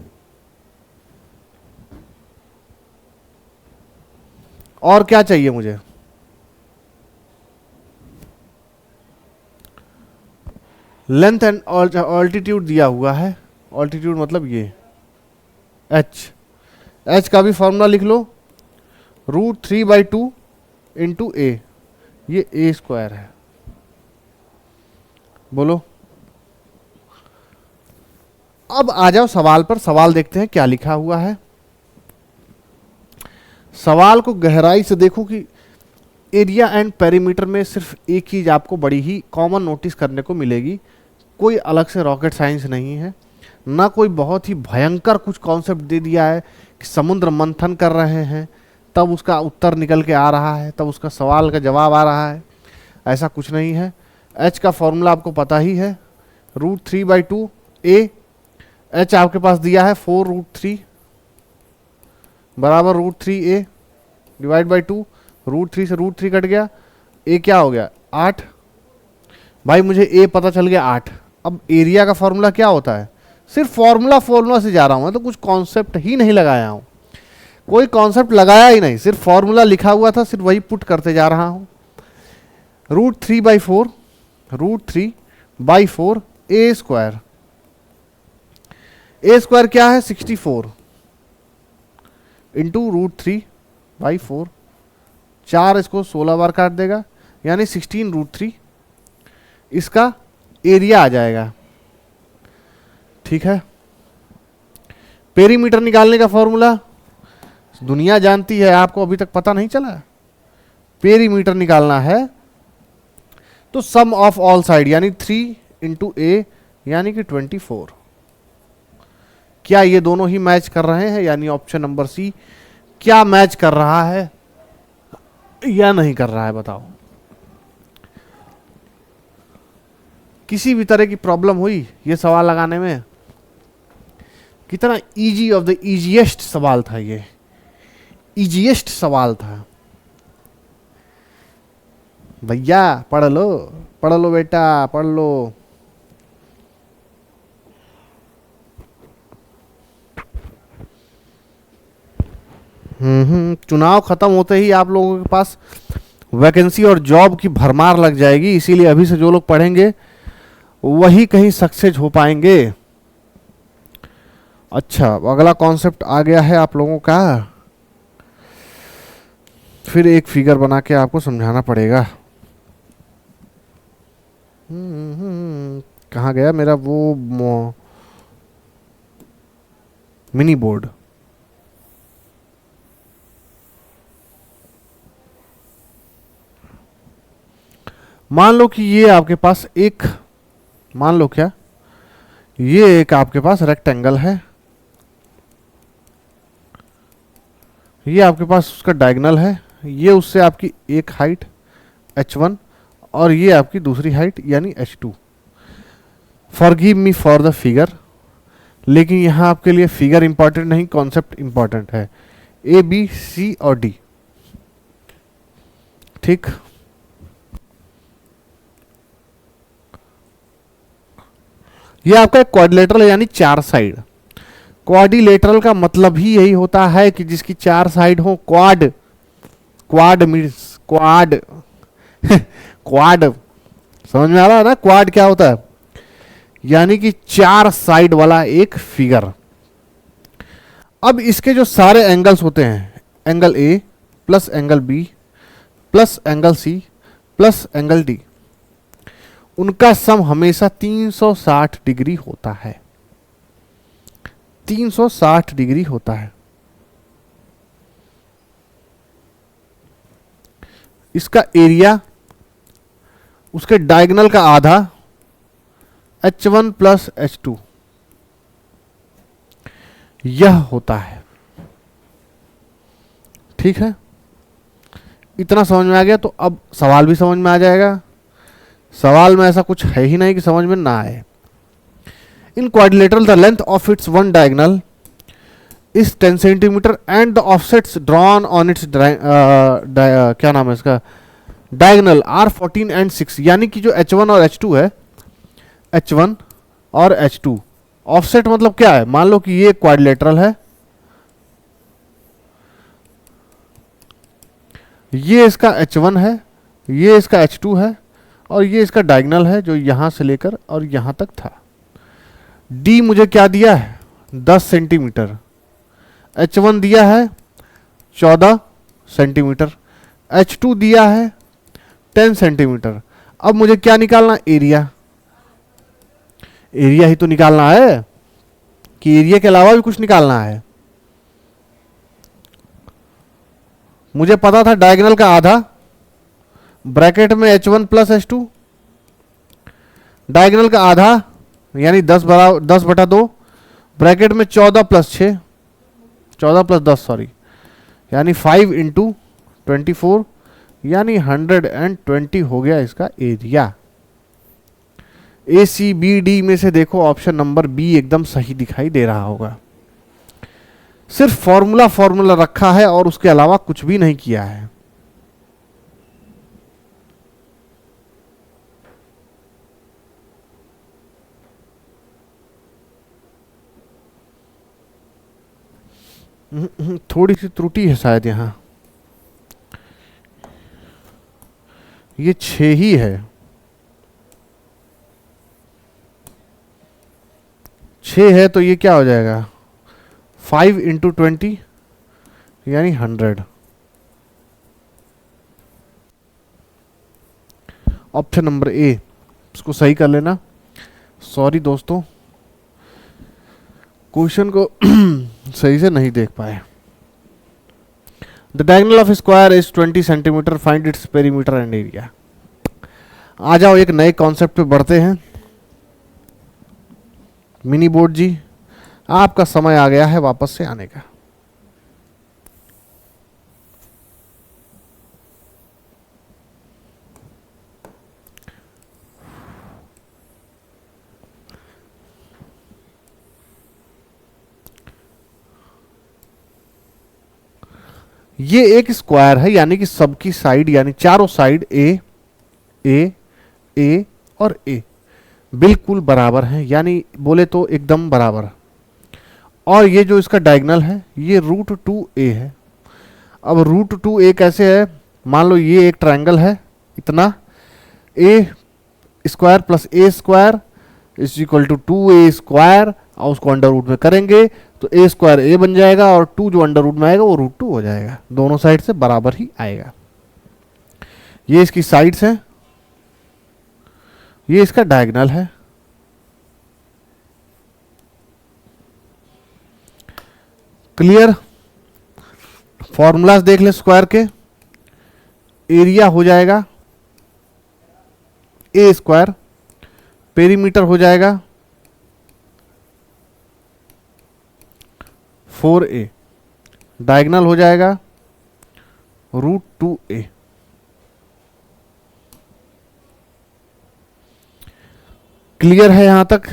Speaker 1: और क्या चाहिए मुझे? लेंथ एंड ऑल्टीट्यूड दिया हुआ है। ऑल्टीट्यूड मतलब ये h का भी फॉर्मूला लिख लो, √3/2 इंटू ए, ये ए स्क्वायर है। बोलो, अब आ जाओ सवाल पर। सवाल देखते हैं क्या लिखा हुआ है। सवाल को गहराई से देखो कि एरिया एंड पेरीमीटर में सिर्फ एक चीज आपको बड़ी ही कॉमन नोटिस करने को मिलेगी। कोई अलग से रॉकेट साइंस नहीं है, ना कोई बहुत ही भयंकर कुछ कॉन्सेप्ट दे दिया है कि समुद्र मंथन कर रहे हैं तब उसका उत्तर निकल के आ रहा है, तब उसका सवाल का जवाब आ रहा है। ऐसा कुछ नहीं है। h का फॉर्मूला आपको पता ही है, √3/2 a। h आपके पास दिया है 4√3 बराबर √3a डिवाइड बाई 2। √3 से √3 कट गया, ए क्या हो गया 8। भाई मुझे ए पता चल गया 8। अब एरिया का फॉर्मूला क्या होता है, सिर्फ फॉर्मूला से जा रहा हूं मैं, तो कुछ कॉन्सेप्ट ही नहीं लगाया हूं, कोई कॉन्सेप्ट लगाया ही नहीं, सिर्फ फॉर्मूला लिखा हुआ था, सिर्फ वही पुट करते जा रहा हूं। √3/4 √3/4 ए स्क्वायर। ए स्क्वायर क्या है 64 इंटू √3/4। 4 इसको 16 बार काट देगा, यानी 16√3 इसका एरिया आ जाएगा। ठीक है, पेरीमीटर निकालने का फॉर्मूला दुनिया जानती है, आपको अभी तक पता नहीं चला। पेरीमीटर निकालना है तो सम ऑफ ऑल साइड यानी 3 इंटू ए यानी कि 24। क्या ये दोनों ही मैच कर रहे हैं, यानी ऑप्शन नंबर सी क्या मैच कर रहा है या नहीं कर रहा है, बताओ। किसी भी तरह की प्रॉब्लम हुई ये सवाल लगाने में? कितना इजी ऑफ द इजीएस्ट सवाल था ये, इजीएस्ट सवाल था भैया। पढ़ लो बेटा, पढ़ लो। चुनाव खत्म होते ही आप लोगों के पास वैकेंसी और जॉब की भरमार लग जाएगी, इसीलिए अभी से जो लोग पढ़ेंगे वही कहीं सक्सेस हो पाएंगे। अच्छा, अगला कॉन्सेप्ट आ गया है आप लोगों का, फिर एक फिगर बना के आपको समझाना पड़ेगा। कहाँ गया मेरा वो मिनी बोर्ड? मान लो कि ये आपके पास एक, मान लो क्या, ये एक आपके पास रेक्टेंगल है, ये आपके पास उसका डायगोनल है, ये उससे आपकी एक हाइट h1 और ये आपकी दूसरी हाइट यानी h2। Forgive me for the figure, लेकिन यहां आपके लिए फिगर इंपॉर्टेंट नहीं, कॉन्सेप्ट इंपॉर्टेंट है। ए बी सी और डी, ठीक। ये आपका एक क्वाड्रिलेटरल है, यानी 4 साइड। क्वाड्रिलेटरल का मतलब ही यही होता है कि जिसकी 4 साइड हो। क्वाड मीन्स क्वाड क्वाड, समझ में आ रहा है ना क्वाड क्या होता है, यानी कि 4 साइड वाला एक फिगर। अब इसके जो सारे एंगल्स होते हैं, angle A plus angle B plus angle C plus angle D, उनका सम हमेशा 360 डिग्री होता है। 360 डिग्री होता है। इसका एरिया उसके डायगोनल का आधा h1 प्लस h2 यह होता है। ठीक है, इतना समझ में आ गया तो अब सवाल भी समझ में आ जाएगा। सवाल में ऐसा कुछ है ही नहीं कि समझ में ना आए। इन quadrilateral the length of its one diagonal is 10 centimetre and the offsets drawn on it's क्या नाम है इसका, डायगोनल आर 14 एंड 6, यानी कि जो h1 और h2 है, h1 और h2 ऑफसेट मतलब क्या है, मान लो कि ये क्वाड्रिलेटरल है, ये इसका h1 है, ये इसका h2 है और ये इसका डायगोनल है जो यहां से लेकर और यहां तक था। d मुझे क्या दिया है 10 सेंटीमीटर, h1 दिया है 14 सेंटीमीटर, h2 दिया है 10 सेंटीमीटर। अब मुझे क्या निकालना, एरिया। एरिया ही तो निकालना है कि एरिया के अलावा भी कुछ निकालना है। मुझे पता था डायगोनल का आधा, ब्रैकेट में h1 प्लस h2, डायगोनल का आधा यानी 10/2, ब्रैकेट में 14 प्लस 6, 14 प्लस 10 सॉरी, यानी 5 इंटू 24 यानी 120 हो गया इसका एरिया। ACBD में से देखो ऑप्शन नंबर बी एकदम सही दिखाई दे रहा होगा। सिर्फ फॉर्मूला रखा है और उसके अलावा कुछ भी नहीं किया है। थोड़ी सी त्रुटि है शायद यहाँ, ये 6 ही है। 6 है तो ये क्या हो जाएगा, 5 इंटू 20 यानी 100। ऑप्शन नंबर ए, इसको सही कर लेना। सॉरी दोस्तों, क्वेश्चन को सही से नहीं देख पाए। The diagonal of square is 20 centimetre, find its perimeter and area. आ जाओ एक नए कॉन्सेप्ट पे बढ़ते हैं। मिनी बोर्ड जी, आपका समय आ गया है वापस से आने का। ये एक स्क्वायर है, यानी कि सबकी साइड यानी चारों साइड ए ए ए और ए बिल्कुल बराबर हैं, यानी बोले तो एकदम बराबर। और ये जो इसका डायगोनल है ये √2a है। अब √2a कैसे है, मान लो ये एक ट्रायंगल है, इतना A square plus A square is equal to 2a square, और उसको अंडर रूट में करेंगे तो ए स्क्वायर ए बन जाएगा और 2 जो अंडर रूट में आएगा वो √2 हो जाएगा। दोनों साइड से बराबर ही आएगा। ये इसकी साइड्स है, ये इसका डायगोनल है। क्लियर? फॉर्मूलाज देख ले स्क्वायर के। एरिया हो जाएगा ए स्क्वायर, पेरीमीटर हो जाएगा 4a, डायगोनल हो जाएगा √2a। क्लियर है यहां तक?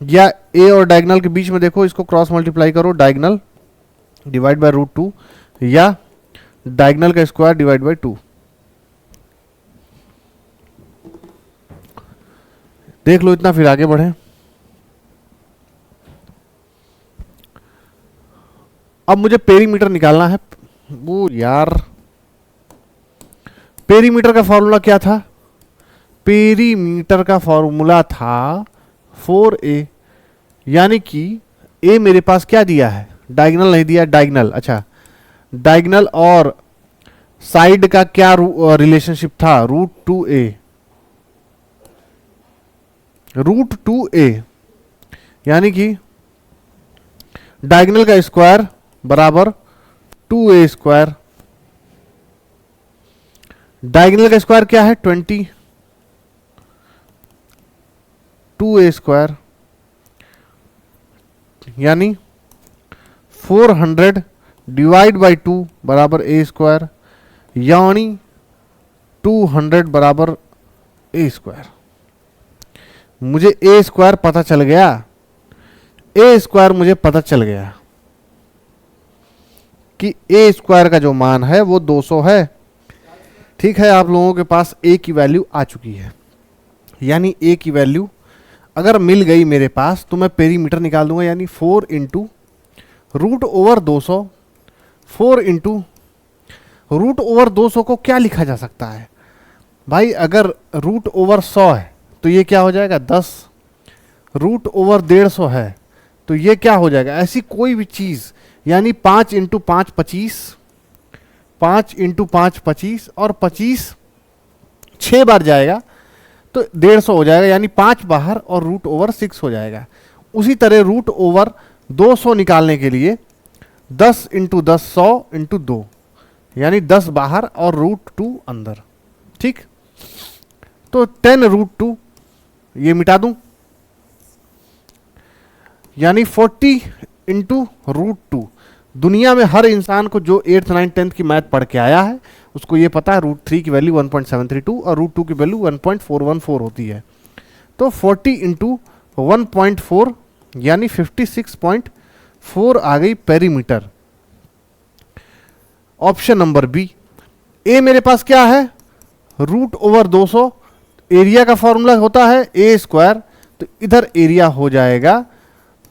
Speaker 1: या ए और डायगोनल के बीच में देखो, इसको क्रॉस मल्टीप्लाई करो, डायगोनल डिवाइड बाय √2 या डायगोनल का स्क्वायर डिवाइड बाय 2। देख लो इतना, फिर आगे बढ़े। अब मुझे पेरीमीटर निकालना है। वो यार, पेरीमीटर का फॉर्मूला क्या था? पेरीमीटर का फॉर्मूला था 4a, यानी कि a मेरे पास क्या दिया है, डायगोनल नहीं दिया, डायगोनल। अच्छा, डायगोनल और साइड का क्या रिलेशनशिप था, √2a। √2a यानी कि डायगोनल का स्क्वायर बराबर 2a स्क्वायर। डायगोनल का स्क्वायर क्या है, 20, 2a स्क्वायर यानी 400 डिवाइड बाई 2 बराबर a स्क्वायर, यानी 200 बराबर a स्क्वायर। मुझे a स्क्वायर पता चल गया, a स्क्वायर मुझे पता चल गया कि a स्क्वायर का जो मान है वो 200 है। ठीक है, आप लोगों के पास a की वैल्यू आ चुकी है, यानी a की वैल्यू अगर मिल गई मेरे पास तो मैं पेरीमीटर निकाल दूंगा, यानी 4 इंटू √200। 4 इंटू √200 को क्या लिखा जा सकता है भाई? अगर √100 है तो ये क्या हो जाएगा 10, √150 है तो ये क्या हो जाएगा, ऐसी कोई भी चीज, यानी 5 इंटू 5 25, 5 इंटू 5 25 और 25 6 बार जाएगा तो 150 हो जाएगा, यानी 5 बाहर और √6 हो जाएगा। उसी तरह √200 निकालने के लिए 10 इंटू 10 100 इंटू 2, यानी 10 बाहर और √2 अंदर। ठीक, तो 10 √2 ये मिटा दूं, यानी 40 इंटू √2। दुनिया में हर इंसान को जो 8th 9th 10th की मैथ पढ़ के आया है उसको ये पता है √3 की वैल्यू 1.732 और √2 की वैल्यू 1.414 होती है। तो 40 इंटू 1.4 यानी 56.4 आ गई पेरीमीटर। ऑप्शन नंबर बी, ए मेरे पास क्या है, रूट ओवर 200, एरिया का फॉर्मूला होता है ए स्क्वायर, तो इधर एरिया हो जाएगा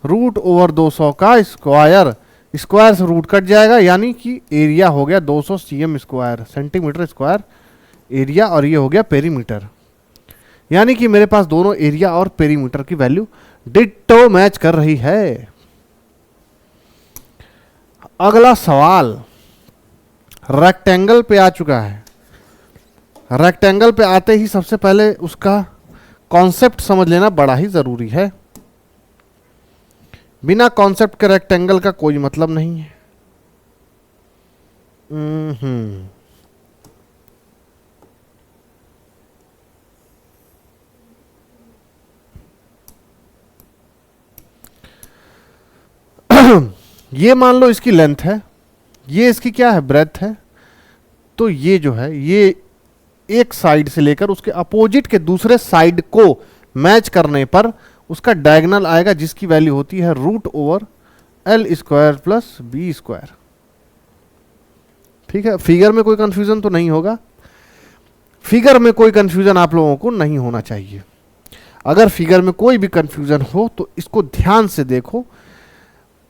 Speaker 1: रूट ओवर 200 का स्क्वायर, स्क्वायर से रूट कट जाएगा, यानी कि एरिया हो गया 200 cm square, centimetre square area, और ये हो गया पेरीमीटर। यानी कि मेरे पास दोनों एरिया और पेरीमीटर की वैल्यू डिट्टो मैच कर रही है। अगला सवाल रेक्टेंगल पे आ चुका है। रेक्टेंगल पे आते ही सबसे पहले उसका कॉन्सेप्ट समझ लेना बड़ा ही जरूरी है। बिना कॉन्सेप्ट के रेक्टेंगल का कोई मतलब नहीं है। ये मान लो इसकी लेंथ है, ये इसकी क्या है, ब्रेथ है। तो ये जो है, ये एक साइड से लेकर उसके अपोजिट के दूसरे साइड को मैच करने पर उसका डायगोनल आएगा, जिसकी वैल्यू होती है root over L square plus B square. ठीक है, फिगर में कोई कंफ्यूजन तो नहीं होगा। फिगर में कोई कंफ्यूजन आप लोगों को नहीं होना चाहिए। अगर फिगर में कोई भी कंफ्यूजन हो तो इसको ध्यान से देखो।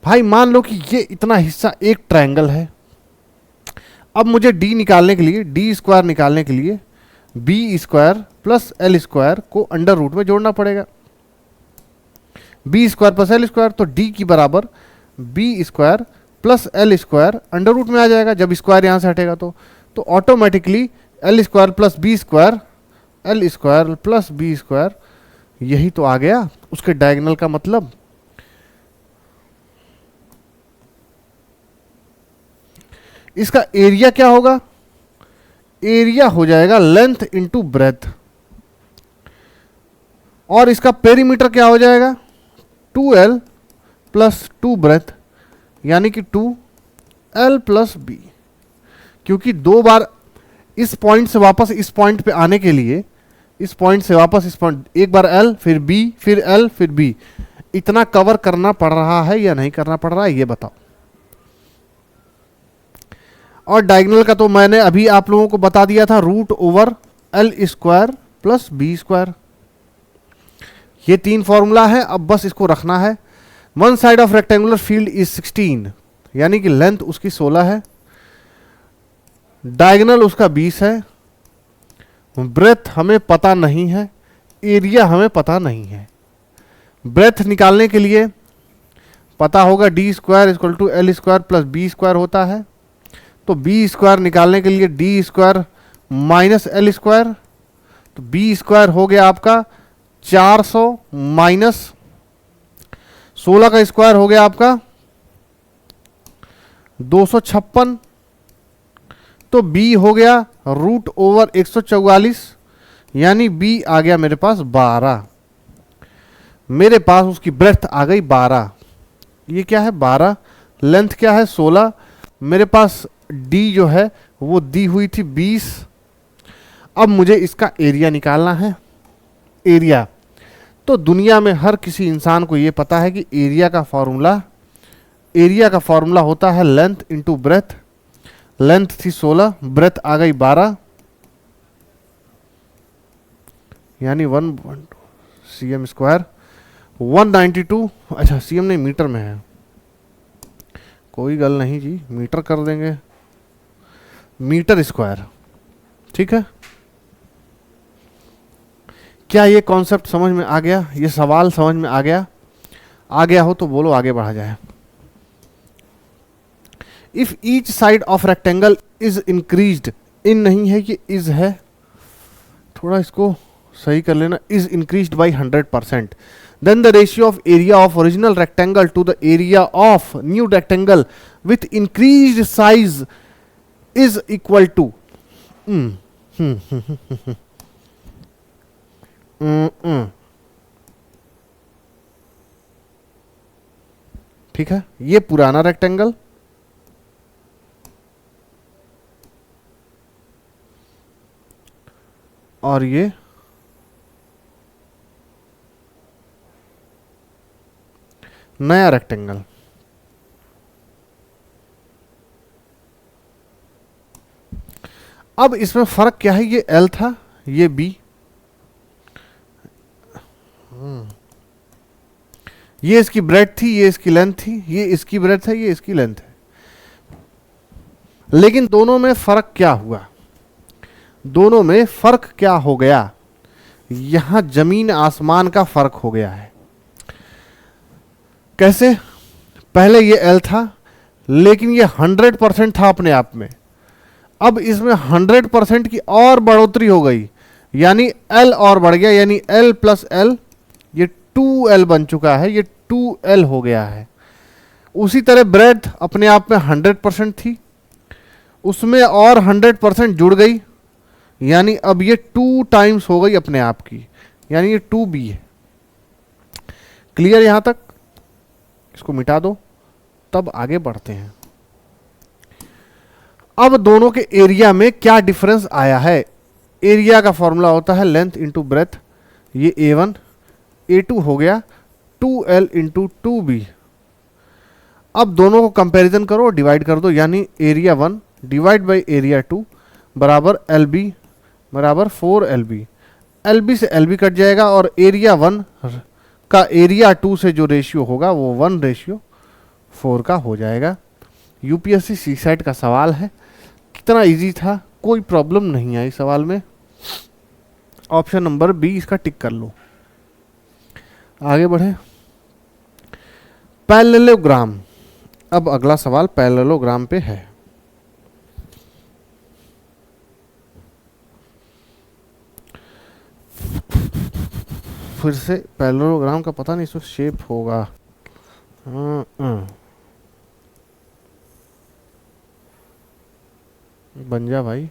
Speaker 1: भाई मान लो कि ये इतना हिस्सा एक ट्रायंगल है। अब मुझे डी निकालने के लिए, डी स्क्वायर निकालने के लिए B square plus L square को अंडर रूट में जोड़ना पड़ेगा। B square plus L square, तो डी की बराबर B square plus L square under root में आ जाएगा जब स्क्वायर यहां से हटेगा। तो automatically L square plus B square, L square plus B square, यही तो आ गया उसके डायगोनल का मतलब। इसका एरिया क्या होगा, एरिया हो जाएगा लेंथ इंटू ब्रेथ, और इसका पेरीमीटर क्या हो जाएगा 2l प्लस 2 ब्रेथ, यानी कि 2l प्लस बी। क्योंकि दो बार इस पॉइंट से वापस इस पॉइंट पे आने के लिए, इस पॉइंट से वापस इस पॉइंट, एक बार l फिर b फिर l फिर b, इतना कवर करना पड़ रहा है या नहीं करना पड़ रहा है, ये बताओ। और डायगोनल का तो मैंने अभी आप लोगों को बता दिया था, root over L square plus B square. ये तीन फॉर्मूला है, अब बस इसको रखना है। One side of rectangular field is 16, यानी कि लेंथ उसकी 16 है, डायगोनल उसका 20 है, ब्रेथ हमें पता नहीं है, एरिया हमें पता नहीं है। ब्रेथ निकालने के लिए पता होगा D square equal to L square plus B square होता है। तो बी स्क्वायर निकालने के लिए D square minus L square, तो बी स्क्वायर हो गया आपका 400 माइनस 16 का स्क्वायर हो गया आपका 256, तो बी हो गया रूट ओवर 144, यानी बी आ गया मेरे पास 12। मेरे पास उसकी ब्रेथ आ गई 12, ये क्या है 12, लेंथ क्या है 16, मेरे पास डी जो है वो दी हुई थी 20। अब मुझे इसका एरिया निकालना है। एरिया तो दुनिया में हर किसी इंसान को ये पता है कि एरिया का फॉर्मूला होता है लेंथ इंटू ब्रेथ। लेंथ थी 16, ब्रेथ आ गई 12, यानी 1 cm स्क्वायर 192। अच्छा cm नहीं, मीटर में है, कोई गल नहीं जी, मीटर कर देंगे, मीटर स्क्वायर। ठीक है, क्या ये कॉन्सेप्ट समझ में आ गया, ये सवाल समझ में आ गया हो तो बोलो, आगे बढ़ा जाए। If each side of rectangle is increased, इन नहीं है कि इज है, थोड़ा इसको सही कर लेना, is increased by 100%, then the ratio of area of original rectangle to the area of new rectangle with increased size is equal to ठीक है, ये पुराना रेक्टेंगल और ये नया रेक्टेंगल। अब इसमें फर्क क्या है, ये L था, ये B, ये इसकी ब्रेड थी, ये इसकी लेंथ थी, ये इसकी ब्रेड है, ये इसकी लेंथ है। लेकिन दोनों में फर्क क्या हुआ, दोनों में फर्क क्या हो गया, यहां जमीन आसमान का फर्क हो गया है। कैसे? पहले ये L था, लेकिन ये 100% था अपने आप में। अब इसमें 100% की और बढ़ोतरी हो गई, यानी L और बढ़ गया, यानी L प्लस L, ये 2L बन चुका है, ये 2L हो गया है। उसी तरह ब्रेड अपने आप में 100% थी, उसमें और 100% जुड़ गई, यानी अब ये 2 टाइम्स हो गई अपने आप की, यानी ये 2B है। क्लियर यहां तक? इसको मिटा दो, तब आगे बढ़ते हैं। अब दोनों के एरिया में क्या डिफरेंस आया है? एरिया का फॉर्मूला होता है लेंथ इंटू ब्रेथ, ये A1, A2 हो गया 2L इंटू 2B। अब दोनों को कंपैरिजन करो, डिवाइड कर दो, यानी एरिया 1 डिवाइड बाई एरिया 2 बराबर LB बराबर 4LB। LB से LB कट जाएगा और एरिया 1 का एरिया 2 से जो रेशियो होगा वो 1:4 का हो जाएगा। यूपीएससी सी सेट का सवाल है, कितना इजी था, कोई प्रॉब्लम नहीं आई सवाल में। ऑप्शन नंबर बी इसका टिक कर लो। आगे बढ़े, पैरेललोग्राम। अब अगला सवाल पैरेललोग्राम पे है। फिर से पैरेललोग्राम का पता नहीं इसमें शेप होगा। बन जा भाई।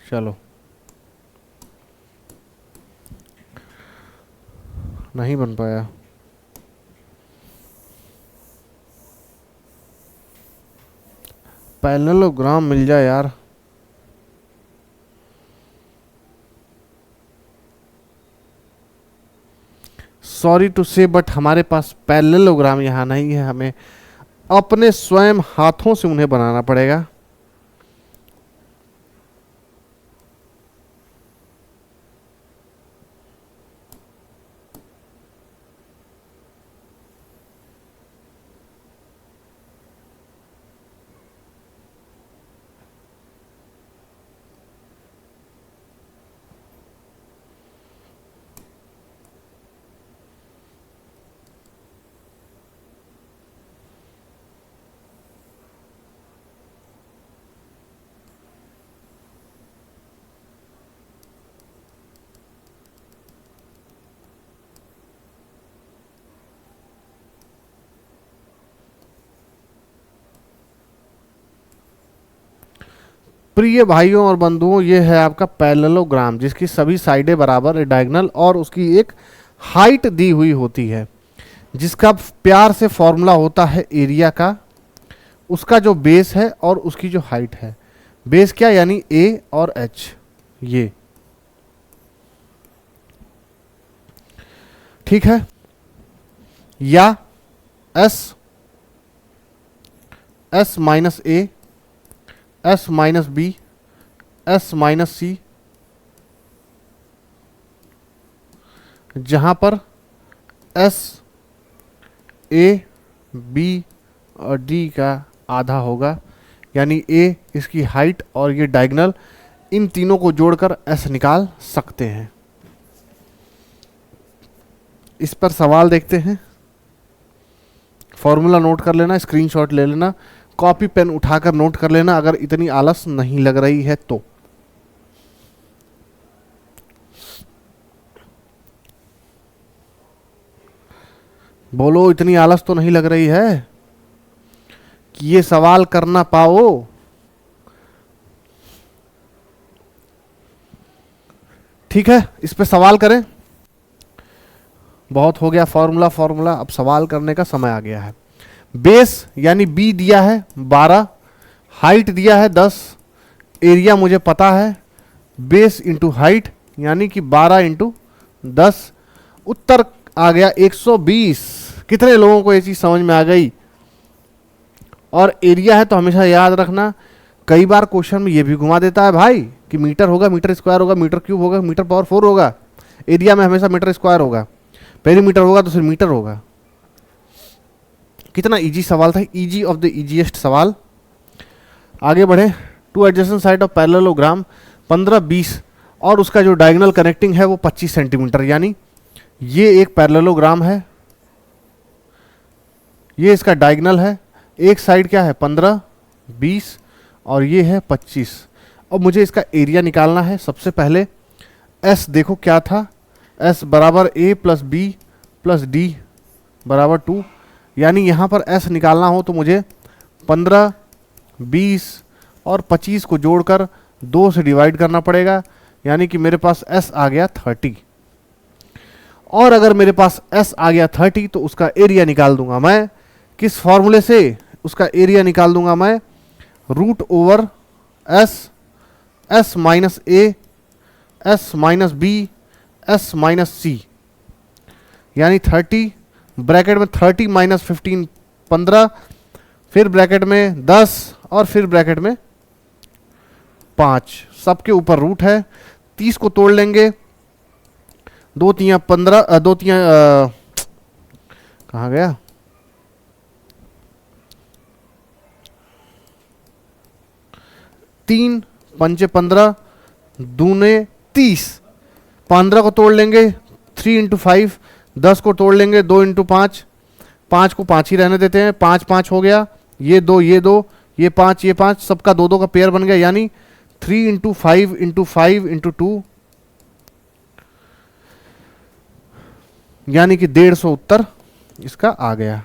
Speaker 1: चलो, नहीं बन पाया। पैरेललोग्राम मिल जाए यार। सॉरी टू से, बट हमारे पास पैरेललोग्राम यहाँ नहीं है, हमें अपने स्वयं हाथों से उन्हें बनाना पड़ेगा। प्रिय भाइयों और बंधुओं, ये है आपका पैरेललोग्राम, जिसकी सभी साइडें बराबर डायगोनल और उसकी एक हाइट दी हुई होती है, जिसका प्यार से फॉर्मूला होता है एरिया का, उसका जो बेस है और उसकी जो हाइट है। बेस क्या, यानी A और H, ये ठीक है, या S minus A, S minus B, S minus C, जहां पर S A B और D का आधा होगा, यानी A इसकी हाइट और ये डायगोनल, इन तीनों को जोड़कर S निकाल सकते हैं। इस पर सवाल देखते हैं। फॉर्मूला नोट कर लेना, स्क्रीनशॉट ले लेना, कॉपी पेन उठाकर नोट कर लेना, अगर इतनी आलस नहीं लग रही है तो। बोलो, इतनी आलस तो नहीं लग रही है कि ये सवाल करना पाओ। ठीक है, इस पे सवाल करें। बहुत हो गया फॉर्मूला, अब सवाल करने का समय आ गया है। बेस यानी B दिया है 12, हाइट दिया है 10, एरिया मुझे पता है, बेस इंटू हाइट यानी कि 12 इंटू 10, उत्तर आ गया 120। कितने लोगों को ये चीज समझ में आ गई? और एरिया है तो हमेशा याद रखना, कई बार क्वेश्चन में ये भी घुमा देता है भाई कि मीटर होगा, मीटर स्क्वायर होगा, मीटर क्यूब होगा, मीटर पावर 4 होगा। एरिया में हमेशा मीटर स्क्वायर होगा, पेरीमीटर होगा तो सिर्फ मीटर होगा। कितना इजी सवाल था, इजी ऑफ द इजीएस्ट सवाल। आगे बढ़े। Two adjacent side of parallelogram 15-20 और उसका जो डायगोनल कनेक्टिंग है वो 25 सेंटीमीटर, यानी ये एक पैरेललोग्राम है, ये इसका डायगोनल है, एक साइड क्या है 15-20 और ये है 25। अब मुझे इसका एरिया निकालना है। सबसे पहले एस देखो क्या था, एस बराबर ए प्लस बी प्लस डी बराबर 2, यानी यहाँ पर एस निकालना हो तो मुझे 15, 20 और 25 को जोड़कर 2 से डिवाइड करना पड़ेगा, यानी कि मेरे पास एस आ गया 30। और अगर मेरे पास एस आ गया 30 तो उसका एरिया निकाल दूंगा मैं किस फॉर्मूले से, उसका एरिया निकाल दूंगा मैं root over S, S minus A, S minus B, S minus C, यानी 30 ब्रैकेट में 30 माइनस 15 15, फिर ब्रैकेट में 10 और फिर ब्रैकेट में 5, सबके ऊपर रूट है। 30 को तोड़ लेंगे, 2 तियां 15, 2 तियां कहाँ गया, 3 पंचे 15 दूने 30, 15 को तोड़ लेंगे 3 इंटू 5, 10 को तोड़ लेंगे 2 इंटू 5, 5 को 5 ही रहने देते हैं, 5 5 हो गया, ये 2 ये 2 ये 5 ये 5, सबका 2 2 का पेयर बन गया, यानी 3 इंटू 5 इंटू 5 इंटू 2, यानी कि 150 उत्तर इसका आ गया।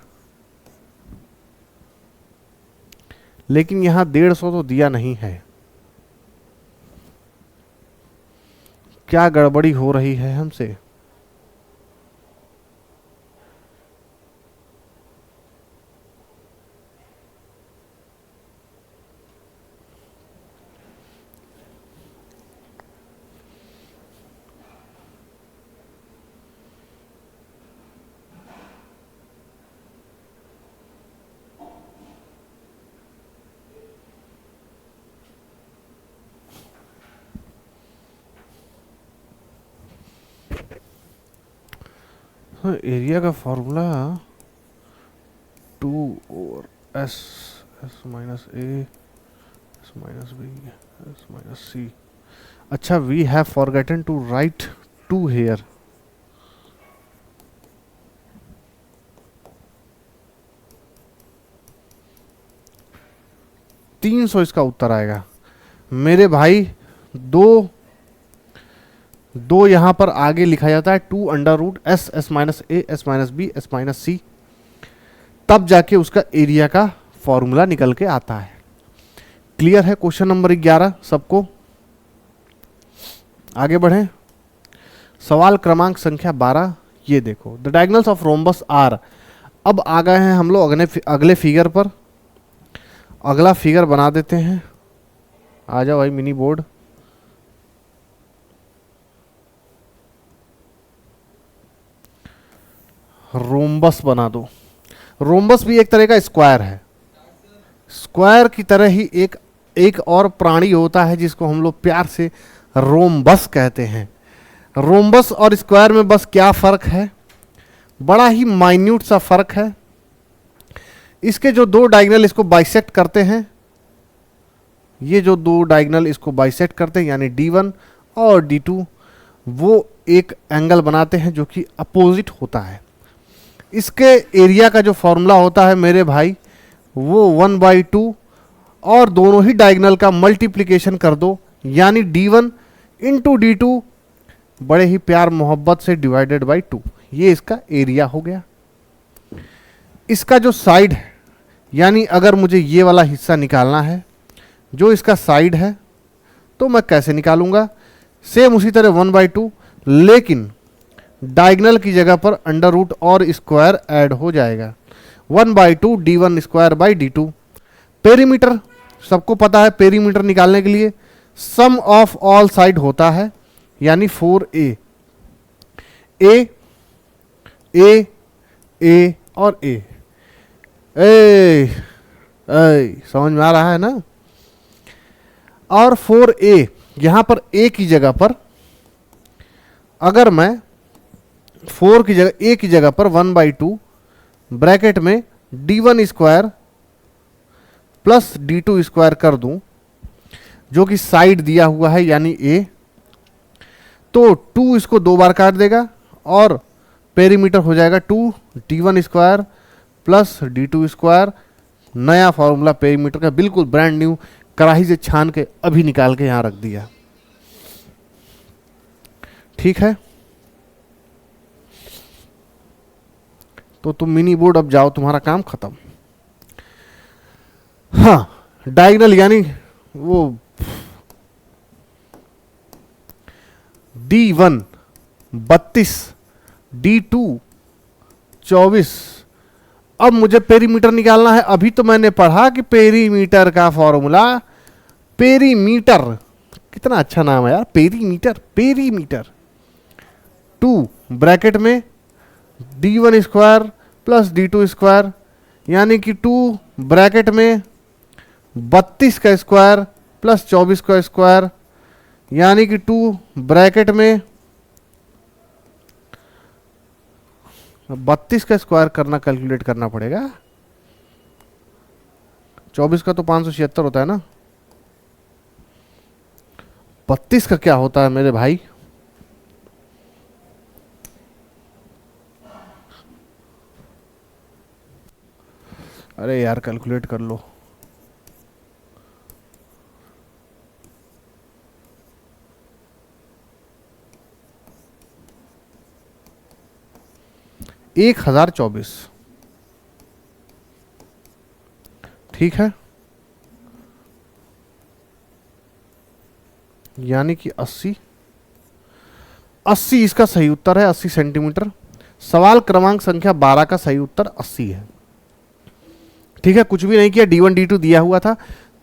Speaker 1: लेकिन यहां 150 तो दिया नहीं है, क्या गड़बड़ी हो रही है हमसे। एरिया का formula 2 over S, S minus A, S minus B, S minus C. अच्छा, we have forgotten to write 2 here. $300 इसका उत्तर आएगा मेरे भाई। दो यहां पर आगे लिखा जाता है 2 under root S, S minus A, S minus B, S minus C, तब जाके उसका एरिया का फॉर्मूला निकल के आता है। क्लियर है क्वेश्चन नंबर 11 सबको? आगे बढ़ें। सवाल क्रमांक संख्या 12, ये देखो, the diagonals of rhombus are. अब आ गए हैं हम लोग अगले फिगर पर। अगला फिगर बना देते हैं, आ जाओ भाई मिनी बोर्ड। रोम्बस बना दो। रोम्बस भी एक तरह का स्क्वायर है। स्क्वायर की तरह ही एक और प्राणी होता है जिसको हम लोग प्यार से रोम्बस कहते हैं। रोम्बस और स्क्वायर में बस क्या फर्क है, बड़ा ही माइन्यूट सा फर्क है। इसके जो 2 डायगोनल इसको बाइसेक्ट करते हैं, ये जो 2 डायगोनल इसको बाइसेक्ट करते हैं यानी D1 और D2, वो एक एंगल बनाते हैं जो कि अपोजिट होता है। इसके एरिया का जो फॉर्मूला होता है मेरे भाई, वो 1/2 और दोनों ही डायगोनल का मल्टीप्लिकेशन कर दो, यानी D1 इंटू D2 बड़े ही प्यार मोहब्बत से डिवाइडेड बाई 2, ये इसका एरिया हो गया। इसका जो साइड है, यानी अगर मुझे ये वाला हिस्सा निकालना है जो इसका साइड है, तो मैं कैसे निकालूंगा, सेम उसी तरह 1/2, लेकिन डायगोनल की जगह पर अंडर रूट और स्क्वायर ऐड हो जाएगा। 1/2 D1 square by D2। Perimeter सबको पता है, पेरीमीटर निकालने के लिए सम ऑफ ऑल साइड होता है, यानी 4A। ए ए ए और ए ए समझ में आ रहा है ना। और 4a, यहां पर a की जगह पर अगर मैं 4 की जगह a की जगह पर 1/2 ब्रैकेट में d1 स्क्वायर प्लस d2 स्क्वायर कर दूं, जो कि साइड दिया हुआ है यानी a, तो 2 इसको 2 बार काट देगा और पेरीमीटर हो जाएगा 2d1 स्क्वायर प्लस d2 स्क्वायर। नया फॉर्मूला पेरीमीटर का, बिल्कुल ब्रांड न्यू, कढ़ाई से छान के अभी निकाल के यहां रख दिया। ठीक है, तो तुम मिनी बोर्ड अब जाओ, तुम्हारा काम खत्म। हाँ, डायगोनल यानी वो D1 32, D2 24। अब मुझे पेरीमीटर निकालना है। अभी तो मैंने पढ़ा कि पेरीमीटर का फॉर्मूला, पेरीमीटर, कितना अच्छा नाम है यार, पेरीमीटर। पेरीमीटर 2 ब्रैकेट में d1 स्क्वायर प्लस d2 स्क्वायर, यानी कि 2 ब्रैकेट में 32 का स्क्वायर प्लस 24 का स्क्वायर, यानी कि 2 ब्रैकेट में 32 का स्क्वायर करना, कैलकुलेट करना पड़ेगा। 24 का तो 576 होता है ना, 32 का क्या होता है मेरे भाई? अरे यार कैलकुलेट कर लो। एक 1024, ठीक है, यानी कि 80 इसका सही उत्तर है, 80 सेंटीमीटर। सवाल क्रमांक संख्या 12 का सही उत्तर 80 है। ठीक है, कुछ भी नहीं किया, d1 d2 दिया हुआ था,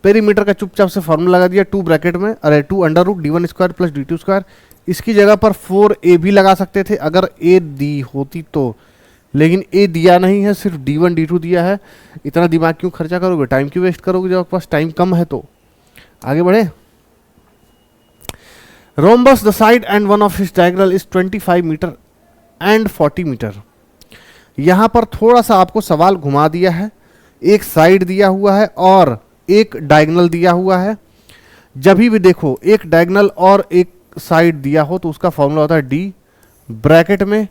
Speaker 1: पेरीमीटर का चुपचाप से फॉर्मूला लगा दिया, 2 ब्रैकेट में, अरे 2 अंडर रूट d1 स्क्वायर प्लस d2 स्क्वायर। इसकी जगह पर 4a भी लगा सकते थे अगर a दी होती तो, लेकिन a दिया नहीं है, सिर्फ d1 d2 दिया है। इतना दिमाग क्यों खर्चा करोगे, टाइम क्यों वेस्ट करोगे जब आपके पास टाइम कम है। तो आगे बढ़े। Rhombus the side and one of his diagonal is 25 metre and 40 metre. यहां पर थोड़ा सा आपको सवाल घुमा दिया है, एक साइड दिया हुआ है और एक डायगोनल दिया हुआ है। जब भी देखो एक डायगोनल और एक साइड दिया हो तो उसका फॉर्मूला होता है d ब्रैकेट में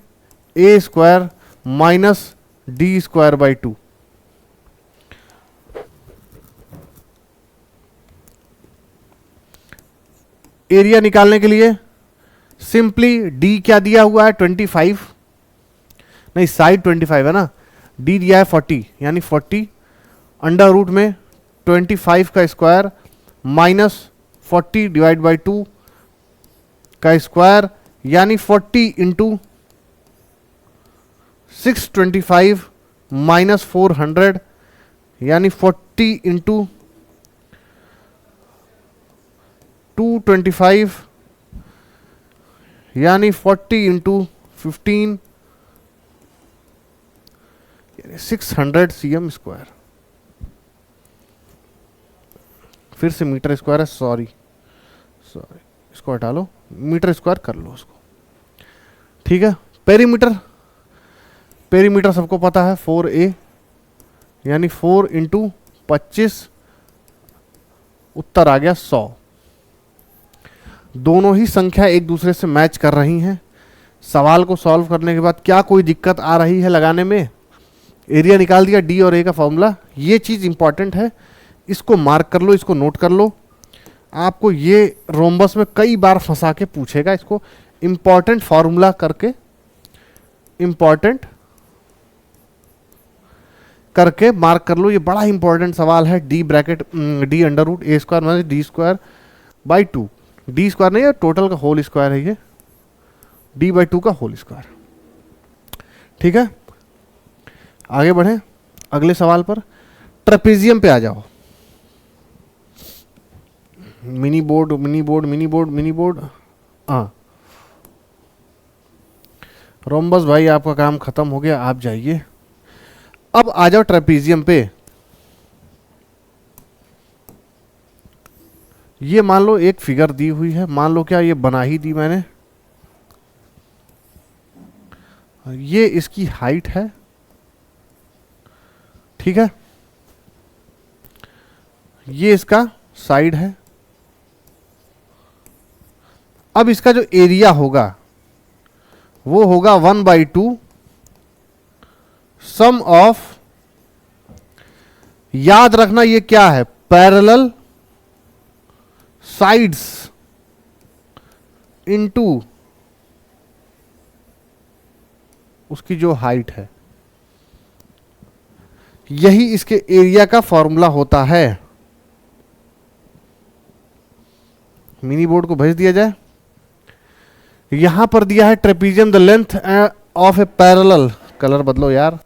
Speaker 1: a square minus d square by 2। Area निकालने के लिए सिंपली d क्या दिया हुआ है 25, नहीं साइड 25 है ना, d दिया है 40, यानी 40 अंडर रूट में 25 का स्क्वायर माइनस 40 डिवाइड बाई 2 का स्क्वायर, यानी 40 इंटू 625 माइनस 400, यानी 40 इंटू 225, यानी 40 इंटू 15, 600 cm स्क्वायर। फिर से मीटर स्क्वायर है, सॉरी इसको हटा लो, मीटर स्क्वायर कर लो उसको। ठीक है, पेरीमीटर सबको पता है 4a, यानी 4 इंटू 25, उत्तर आ गया 100। दोनों ही संख्या एक दूसरे से मैच कर रही हैं। सवाल को सॉल्व करने के बाद क्या कोई दिक्कत आ रही है लगाने में? एरिया निकाल दिया, d और a का फॉर्मूला। ये चीज़ इंपॉर्टेंट है, इसको मार्क कर लो, इसको नोट कर लो। आपको ये रोम्बस में कई बार फंसा के पूछेगा, इसको इंपॉर्टेंट फॉर्मूला करके, इंपॉर्टेंट करके मार्क कर लो। ये बड़ा इंपॉर्टेंट सवाल है। d bracket d under root a square minus d square by 2, d square नहीं है, टोटल का होल स्क्वायर है ये, d बाई 2 का होल स्क्वायर। ठीक है, आगे बढ़े अगले सवाल पर। ट्रेपेजियम पे आ जाओ। Mini board mini board mini board mini board, हाँ रोम्बस भाई आपका काम खत्म हो गया, आप जाइए। अब आ जाओ ट्रेपेजियम पे। ये मान लो एक फिगर दी हुई है, मान लो क्या ये बना ही दी मैंने, ये इसकी हाइट है, ठीक है, ये इसका साइड है। अब इसका जो एरिया होगा वो होगा 1/2 सम ऑफ, याद रखना ये क्या है, पैरेलल साइड्स इनटू उसकी जो हाइट है। यही इसके एरिया का फॉर्मूला होता है। मिनी बोर्ड को भेज दिया जाए। यहां पर दिया है trapezium the length of a parallel, colour बदलो यार,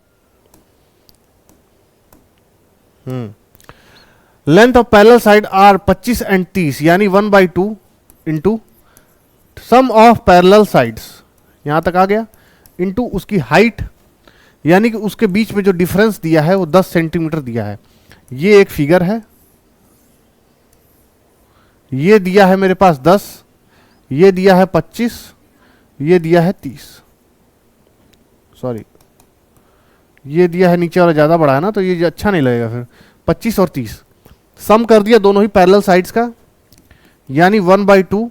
Speaker 1: length of parallel side are 25 and 30, यानी 1/2 into sum of parallel sides, यहां तक आ गया, इंटू उसकी हाइट, यानी कि उसके बीच में जो डिफरेंस दिया है वो 10 सेंटीमीटर दिया है। ये एक फिगर है, ये दिया है मेरे पास 10, ये दिया है 25, ये दिया है 30, सॉरी ये दिया है नीचे वाला ज़्यादा बड़ा है ना, तो ये अच्छा नहीं लगेगा, फिर 25 और 30 सम कर दिया दोनों ही पैरेलल साइड्स का, यानी 1/2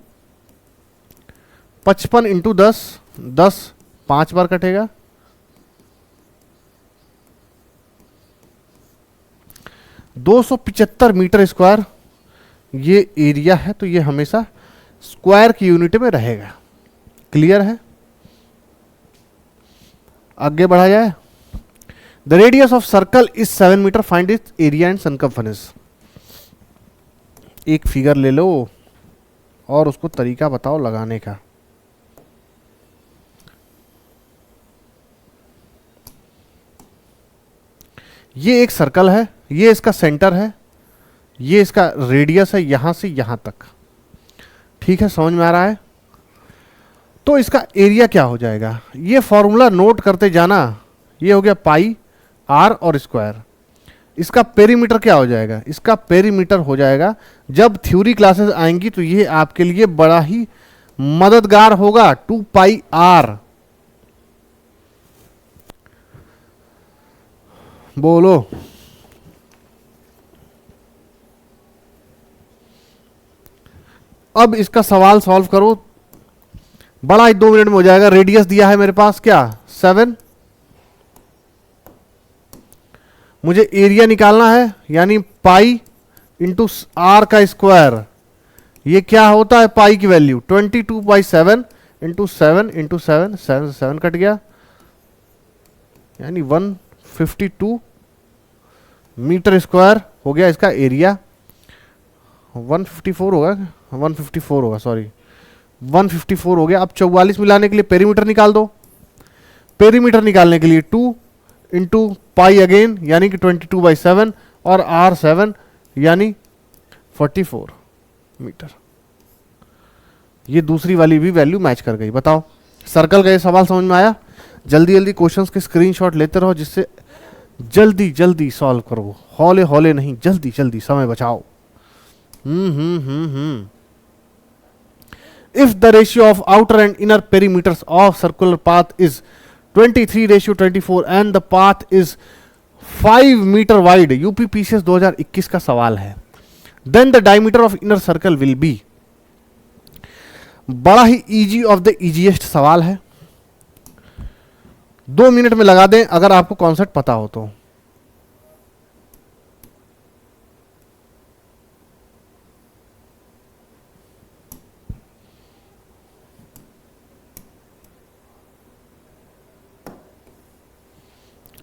Speaker 1: 55 इंटू 10, 10 5 बार कटेगा, 275 मीटर स्क्वायर ये एरिया है। तो ये हमेशा स्क्वायर की यूनिट में रहेगा। क्लियर है? आगे बढ़ा जाए। The radius of circle is 7 metre, find its area and circumference. एक फिगर ले लो और उसको तरीका बताओ लगाने का। ये एक सर्कल है, ये इसका सेंटर है, ये इसका रेडियस है यहां से यहां तक। ठीक है, समझ में आ रहा है? तो इसका एरिया क्या हो जाएगा, ये फॉर्मूला नोट करते जाना। ये हो गया पाई आर और स्क्वायर। इसका पेरीमीटर क्या हो जाएगा, इसका पेरीमीटर हो जाएगा, जब थ्योरी क्लासेस आएंगी तो ये आपके लिए बड़ा ही मददगार होगा, 2 पाई आर। बोलो। अब इसका सवाल सॉल्व करो, बड़ा ही 2 मिनट में हो जाएगा। रेडियस दिया है मेरे पास क्या, 7। मुझे एरिया निकालना है, यानी पाई इंटू आर का स्क्वायर। ये क्या होता है पाई की वैल्यू 22/7 इंटू 7 इंटू 7, 7 से 7 कट गया, यानी 152 मीटर स्क्वायर हो गया इसका एरिया। 154 होगा, 154 होगा, सॉरी 154 हो गया। अब 44 मिलाने के लिए पेरीमीटर निकाल दो। पेरीमीटर निकालने के लिए 2 इंटू पाई अगेन, यानी कि 22/7 और आर 7, यानी 44 मीटर। ये दूसरी वाली भी वैल्यू मैच कर गई। बताओ, सर्कल का ये सवाल समझ में आया? जल्दी जल्दी क्वेश्चंस के स्क्रीनशॉट लेते रहो, जिससे जल्दी जल्दी सॉल्व करो, हौले हौले नहीं, जल्दी जल्दी समय बचाओ। If the ratio of outer and inner perimeters of circular path is 23:24 and the path is 5 meter wide, UPPCS 2021 का सवाल है, then the diameter of inner circle will be। बड़ा ही इजी ऑफ द इजीएस्ट सवाल है, 2 मिनट में लगा दें अगर आपको कॉन्सेप्ट पता हो तो।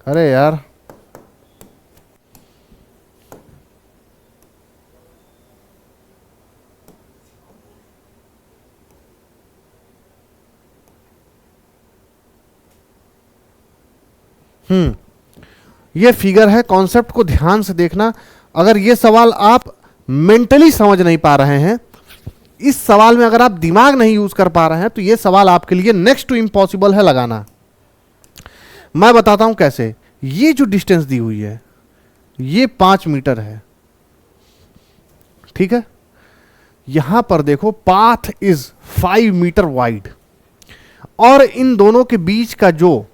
Speaker 1: अरे यार, ये फिगर है, कॉन्सेप्ट को ध्यान से देखना। अगर ये सवाल आप मेंटली समझ नहीं पा रहे हैं, इस सवाल में अगर आप दिमाग नहीं यूज कर पा रहे हैं, तो ये सवाल आपके लिए नेक्स्ट टू इम्पॉसिबल है लगाना। मैं बताता हूं कैसे। ये जो डिस्टेंस दी हुई है ये 5 मीटर है, ठीक है। यहां पर देखो पाथ इज 5 मीटर वाइड, और इन दोनों के बीच का जो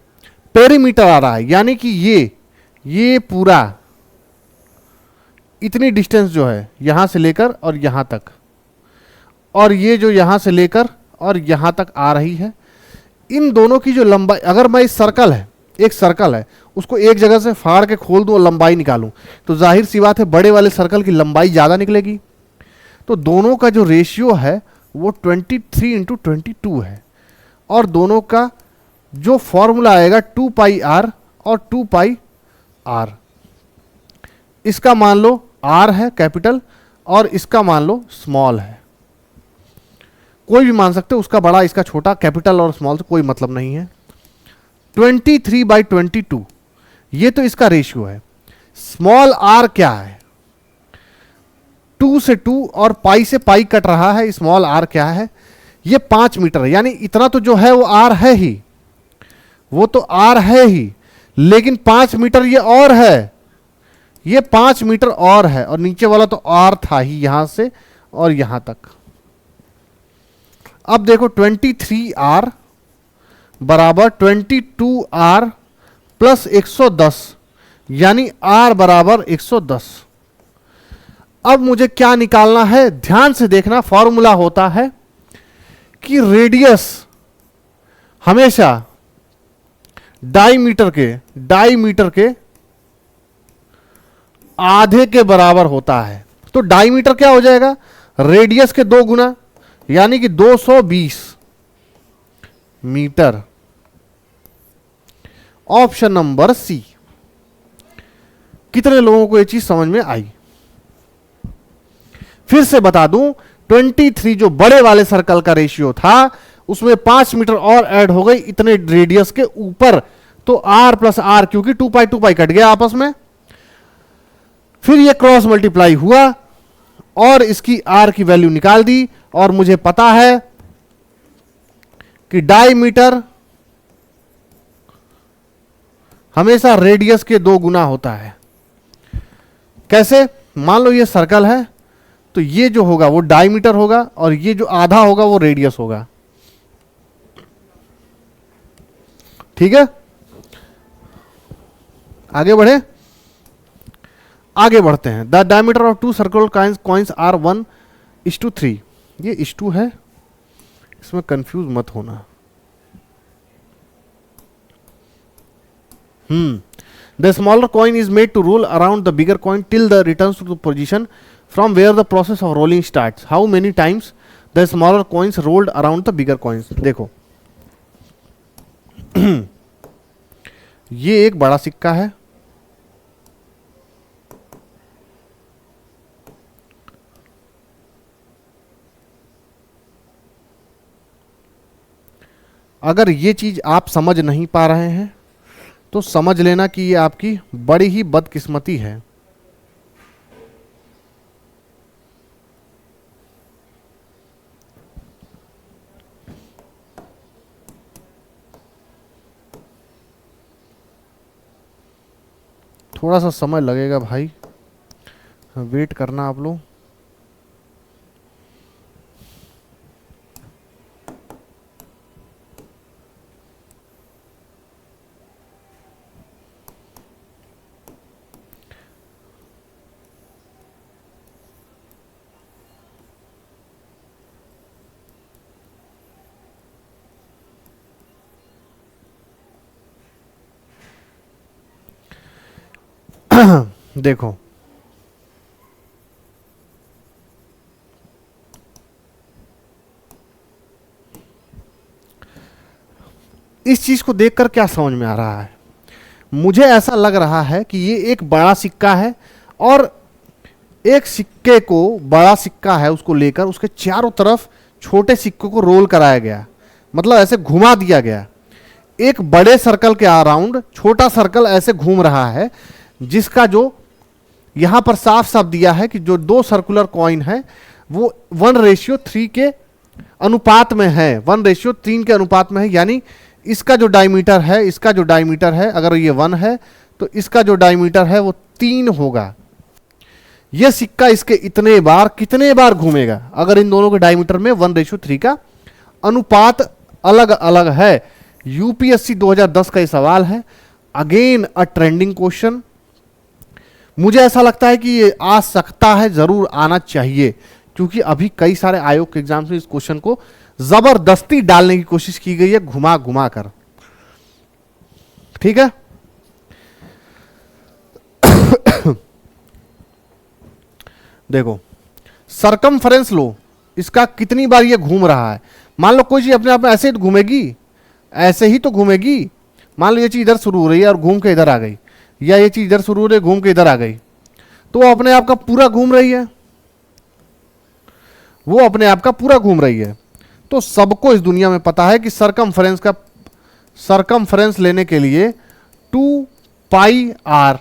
Speaker 1: पेरीमीटर आ रहा है, यानी कि ये पूरा इतनी डिस्टेंस जो है यहां से लेकर और यहां तक, और ये जो यहां से लेकर और यहां तक आ रही है, इन दोनों की जो लंबाई, अगर मैं इस सर्कल है, एक सर्कल है, उसको एक जगह से फाड़ के खोल दूं और लंबाई निकालूं, तो जाहिर सी बात है बड़े वाले सर्कल की लंबाई ज़्यादा निकलेगी। तो दोनों का जो रेशियो है वो 23/22 है, और दोनों का जो फॉर्मूला आएगा 2πr और 2πr। इसका मान लो r है कैपिटल और इसका मान लो स्मॉल है, कोई भी मान सकते हो, उसका बड़ा इसका छोटा, कैपिटल और स्मॉल से कोई मतलब नहीं है। 23/22 ये तो इसका रेशियो है। स्मॉल r क्या है, 2 से 2 और पाई से पाई कट रहा है, स्मॉल r क्या है, ये 5 मीटर है, यानी इतना तो जो है वो r है ही, वो तो r है ही, लेकिन 5 मीटर ये और है, ये 5 मीटर और है, और नीचे वाला तो r था ही यहां से और यहां तक। अब देखो 23r बराबर 22r प्लस 110, यानी r बराबर 110। अब मुझे क्या निकालना है, ध्यान से देखना, फॉर्मूला होता है कि रेडियस हमेशा डायमीटर के आधे के बराबर होता है। तो डायमीटर क्या हो जाएगा, रेडियस के 2 गुना, यानी कि 220 मीटर। Option number C. कितने लोगों को यह चीज समझ में आई? फिर से बता दूं, 23 जो बड़े वाले सर्कल का रेशियो था, उसमें 5 मीटर और ऐड हो गई इतने रेडियस के ऊपर, तो r प्लस r, क्योंकि 2π कट गया आपस में, फिर ये क्रॉस मल्टीप्लाई हुआ और इसकी r की वैल्यू निकाल दी, और मुझे पता है कि डायमीटर हमेशा रेडियस के 2 गुना होता है। कैसे? मान लो ये सर्कल है, तो ये जो होगा वो डायमीटर होगा, और ये जो आधा होगा वो रेडियस होगा। ठीक है, आगे बढ़ते हैं। The diameter of 2 circular coins are 1:3। ये इस2 है, इसमें कंफ्यूज मत होना। The smaller coin is made to roll around the bigger coin till the returns to the position from where the process of rolling starts. How many times the smaller coins rolled around the bigger coins. देखो ये एक बड़ा सिक्का है, अगर ये चीज आप समझ नहीं पा रहे हैं तो समझ लेना कि ये आपकी बड़ी ही बदकिस्मती है। थोड़ा सा समय लगेगा भाई, वेट करना आप लोग। देखो इस चीज को देखकर क्या समझ में आ रहा है? मुझे ऐसा लग रहा है कि ये एक बड़ा सिक्का है, और एक सिक्के को, बड़ा सिक्का है, उसको लेकर उसके चारों तरफ छोटे सिक्कों को रोल कराया गया, मतलब ऐसे घुमा दिया गया। एक बड़े सर्कल के अराउंड छोटा सर्कल ऐसे घूम रहा है, जिसका जो यहां पर साफ साफ दिया है कि जो 2 सर्कुलर कॉइन है वो 1:3 के अनुपात में है, 1:3 के अनुपात में है। यानी इसका जो डायमीटर है, इसका जो डायमीटर है, अगर ये 1 है तो इसका जो डायमीटर है वो 3 होगा। ये सिक्का इसके इतने बार कितने बार घूमेगा अगर इन दोनों के डायमीटर में 1:3 का अनुपात अलग अलग है। यूपीएससी 2010 का ये सवाल है। Again a trending question. मुझे ऐसा लगता है कि ये आ सकता है, जरूर आना चाहिए, क्योंकि अभी कई सारे आयोग के एग्जाम्स में इस क्वेश्चन को जबरदस्ती डालने की कोशिश की गई है, घुमा घुमा कर। ठीक है। देखो सरकमफ्रेंस लो, इसका कितनी बार ये घूम रहा है। मान लो कोई चीज अपने आप में ऐसे ही तो घूमेगी, ऐसे ही तो घूमेगी। मान लो ये चीज इधर शुरू हो रही है और घूम के इधर आ गई, या ये चीज इधर शुरू हो रही है घूम के इधर आ गई, तो वो अपने आप का पूरा घूम रही है, वो अपने आप का पूरा घूम रही है। तो सबको इस दुनिया में पता है कि सरकमफ्रेंस लेने के लिए 2πr,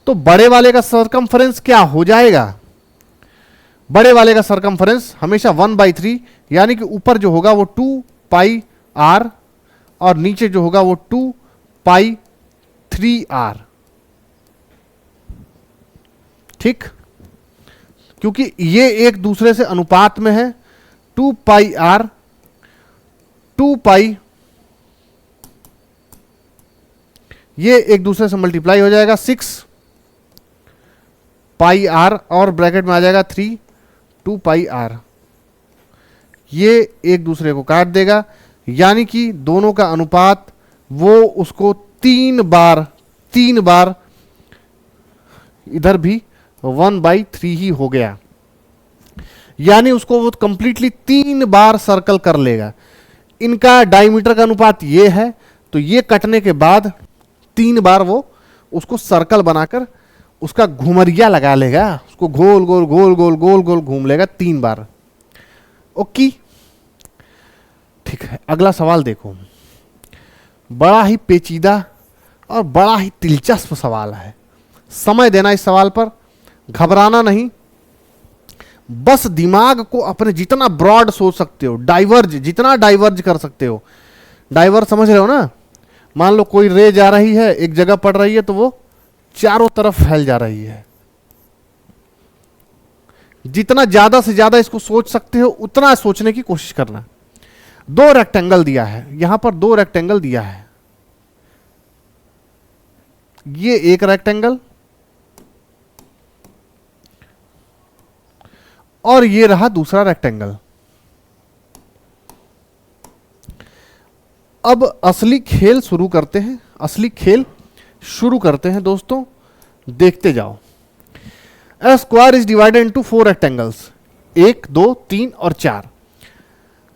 Speaker 1: तो बड़े वाले का सरकमफ्रेंस क्या हो जाएगा? बड़े वाले का सरकमफ्रेंस हमेशा 1/3, यानी कि ऊपर जो होगा वो 2πr और नीचे जो होगा वो 2π3r। ठीक, क्योंकि ये एक दूसरे से अनुपात में है। 2πr 2π, ये एक दूसरे से मल्टीप्लाई हो जाएगा 6πr और ब्रैकेट में आ जाएगा 3 2πr। ये एक दूसरे को काट देगा, यानी कि दोनों का अनुपात वो उसको 3 बार इधर भी 1/3 ही हो गया, यानी उसको वो कंप्लीटली 3 बार सर्कल कर लेगा। इनका डायमीटर का अनुपात ये है, तो ये कटने के बाद 3 बार वो उसको सर्कल बनाकर उसका घुमरिया लगा लेगा, उसको गोल गोल गोल गोल गोल गोल घूम लेगा 3 बार। ओके, ठीक है। अगला सवाल देखो, बड़ा ही पेचीदा और बड़ा ही दिलचस्प सवाल है। समय देना इस सवाल पर, घबराना नहीं, बस दिमाग को अपने जितना ब्रॉड सोच सकते हो, जितना डाइवर्ज कर सकते हो। डाइवर्ज समझ रहे हो ना? मान लो कोई रे जा रही है, एक जगह पड़ रही है, तो वो चारों तरफ फैल जा रही है। जितना ज्यादा से ज्यादा इसको सोच सकते हो उतना सोचने की कोशिश करना। 2 रेक्टेंगल दिया है, यहां पर 2 रेक्टेंगल दिया है। ये एक रेक्टेंगल और ये रहा दूसरा रेक्टेंगल। अब असली खेल शुरू करते हैं दोस्तों, देखते जाओ। A square is divided into 4 rectangles, 1 2 3 और 4।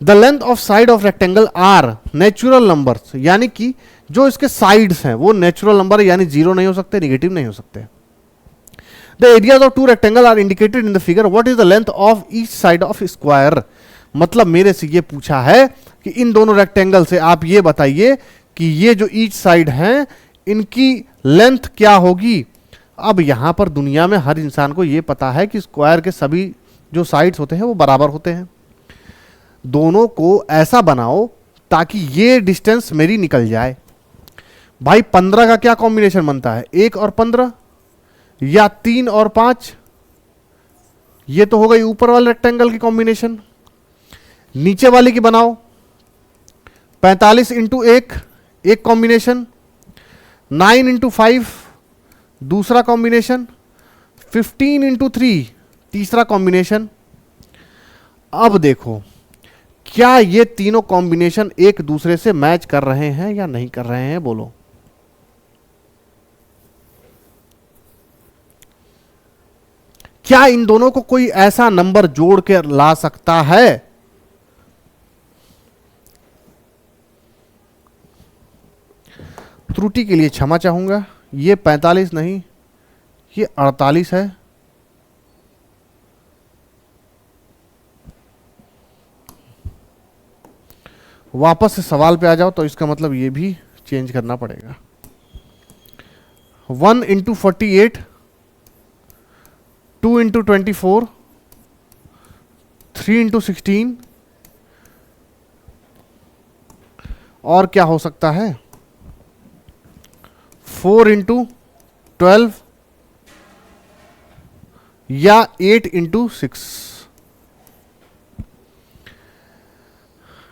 Speaker 1: The length of side of rectangle are natural numbers, यानी कि जो इसके साइड्स हैं वो नेचुरल नंबर है, यानी 0 नहीं हो सकते, निगेटिव नहीं हो सकते। The areas of 2 rectangles are indicated in the figure. What is the length of each side of square? मतलब मेरे से ये पूछा है कि इन दोनों रेक्टेंगल से आप ये बताइए कि ये जो ईच साइड हैं इनकी लेंथ क्या होगी। अब यहां पर दुनिया में हर इंसान को ये पता है कि स्क्वायर के सभी जो साइड्स होते हैं वो बराबर होते हैं। दोनों को ऐसा बनाओ ताकि ये डिस्टेंस मेरी निकल जाए। भाई 15 का क्या कॉम्बिनेशन बनता है? 1 और 15 या 3 और 5? ये तो हो गई ऊपर वाले रेक्टेंगल की कॉम्बिनेशन। नीचे वाले की बनाओ 45 इंटू 1 एक कॉम्बिनेशन, 9 इंटू 5 दूसरा कॉम्बिनेशन, 15 इंटू 3 तीसरा कॉम्बिनेशन। अब देखो क्या ये तीनों कॉम्बिनेशन एक दूसरे से मैच कर रहे हैं या नहीं कर रहे हैं? बोलो। क्या इन दोनों को कोई ऐसा नंबर जोड़ के ला सकता है? त्रुटि के लिए क्षमा चाहूंगा, ये 45 नहीं, ये 48 है। वापस से सवाल पे आ जाओ तो इसका मतलब ये भी चेंज करना पड़ेगा। 1 इंटू 48, 2 इंटू 24, 3 इंटू 16, और क्या हो सकता है? 4 इंटू 12, या 8 × 6।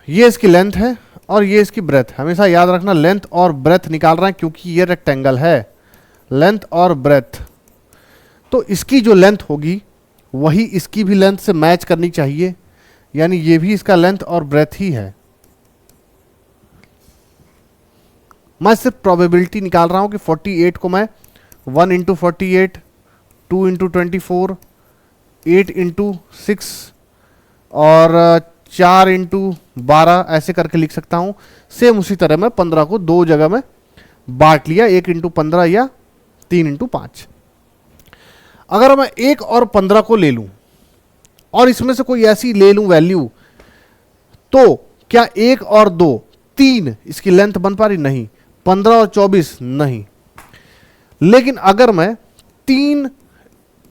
Speaker 1: ये इसकी लेंथ है और ये इसकी ब्रेथ। हमेशा याद रखना लेंथ और ब्रेथ निकाल रहे हैं क्योंकि ये रेक्टेंगल है। लेंथ और ब्रेथ, तो इसकी जो लेंथ होगी वही इसकी भी लेंथ से मैच करनी चाहिए, यानी ये भी इसका लेंथ और ब्रेथ ही है। मैं सिर्फ प्रोबेबिलिटी निकाल रहा हूं कि 48 को मैं 1 × 48, 2 × 24, 8 × 6 और 4 × 12 ऐसे करके लिख सकता हूं। सेम उसी तरह मैं 15 को दो जगह में बांट लिया, 1 × 15 या 3 × 5। अगर मैं 1 और 15 को ले लूं और इसमें से कोई ऐसी ले लूं वैल्यू, तो क्या 1 और 2 3 इसकी लेंथ बन पा रही? नहीं। 15 और 24 नहीं। लेकिन अगर मैं 3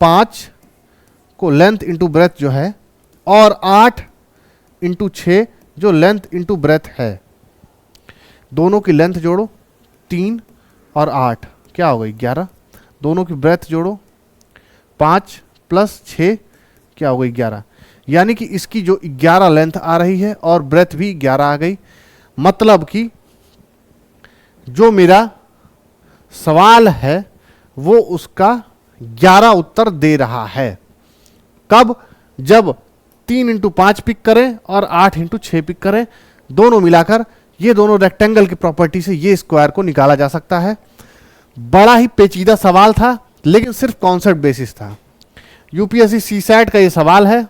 Speaker 1: 5 को लेंथ इंटू ब्रेथ जो है और 8 × 6 जो लेंथ इंटू ब्रेथ है, दोनों की लेंथ जोड़ो 3 और 8 क्या हो गई 11। दोनों की ब्रेथ जोड़ो 5 + 6 क्या हो गई 11। यानी कि इसकी जो 11 लेंथ आ रही है और ब्रेथ भी 11 आ गई। मतलब कि जो मेरा सवाल है वो उसका 11 उत्तर दे रहा है। कब? जब 3 × 5 पिक करें और 8 × 6 पिक करें, दोनों मिलाकर ये दोनों रेक्टेंगल की प्रॉपर्टी से ये स्क्वायर को निकाला जा सकता है। बड़ा ही पेचीदा सवाल था लेकिन सिर्फ कॉन्सेप्ट बेसिस था। यूपीएससी सीसैट का ये सवाल है।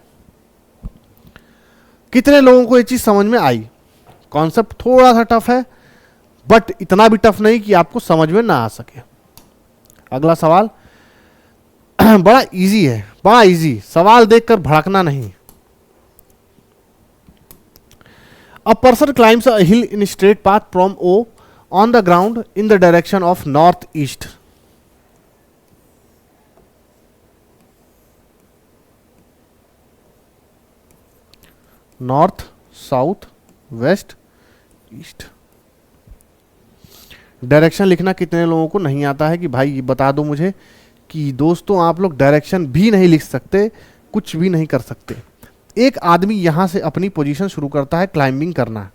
Speaker 1: कितने लोगों को ये चीज समझ में आई? कॉन्सेप्ट थोड़ा सा टफ है बट इतना भी टफ नहीं कि आपको समझ में ना आ सके। अगला सवाल बड़ा इजी है, बड़ा इजी सवाल देखकर भड़कना नहीं। A person climbs a hill in a straight path from O on the ground in the direction of northeast. North, south, west, east. Direction लिखना कितने लोगों को नहीं आता है कि भाई ये बता दो मुझे कि दोस्तों आप लोग डायरेक्शन भी नहीं लिख सकते, कुछ भी नहीं कर सकते। एक आदमी यहां से अपनी पोजीशन शुरू करता है क्लाइंबिंग करना।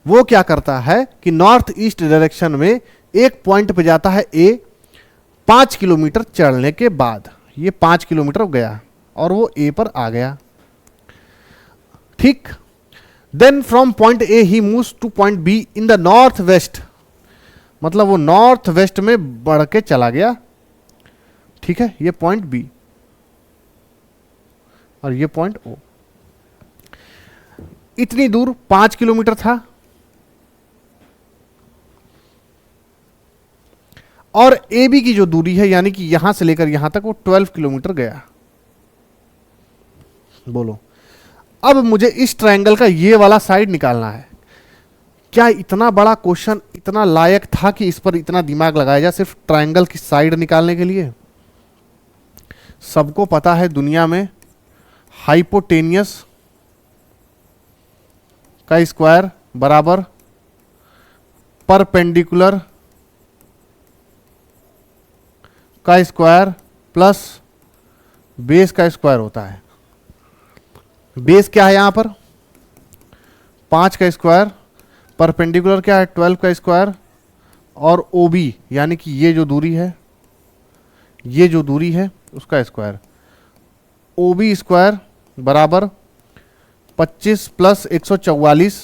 Speaker 1: वो क्या करता है कि नॉर्थ ईस्ट डायरेक्शन में एक पॉइंट पे जाता है ए। 5 किलोमीटर चढ़ने के बाद ये 5 किलोमीटर गया और वो ए पर आ गया। ठीक। Then from point A he moves to point B in the north west, मतलब वो नॉर्थ वेस्ट में बढ़ के चला गया। ठीक है, ये पॉइंट बी और ये पॉइंट ओ। इतनी दूर 5 किलोमीटर था और ए बी की जो दूरी है यानी कि यहां से लेकर यहां तक वो 12 किलोमीटर गया। बोलो अब मुझे इस ट्रायंगल का ये वाला साइड निकालना है। क्या इतना बड़ा क्वेश्चन इतना लायक था कि इस पर इतना दिमाग लगाया जाए सिर्फ ट्रायंगल की साइड निकालने के लिए? सबको पता है दुनिया में हाइपोटेनियस का स्क्वायर बराबर परपेंडिकुलर का स्क्वायर प्लस बेस का स्क्वायर होता है। बेस क्या है यहां पर? 5 का स्क्वायर, परपेंडिकुलर क्या है 12 का स्क्वायर और ओ बी यानी कि ये जो दूरी है, ये जो दूरी है उसका स्क्वायर। ओ बी स्क्वायर बराबर 25 + 144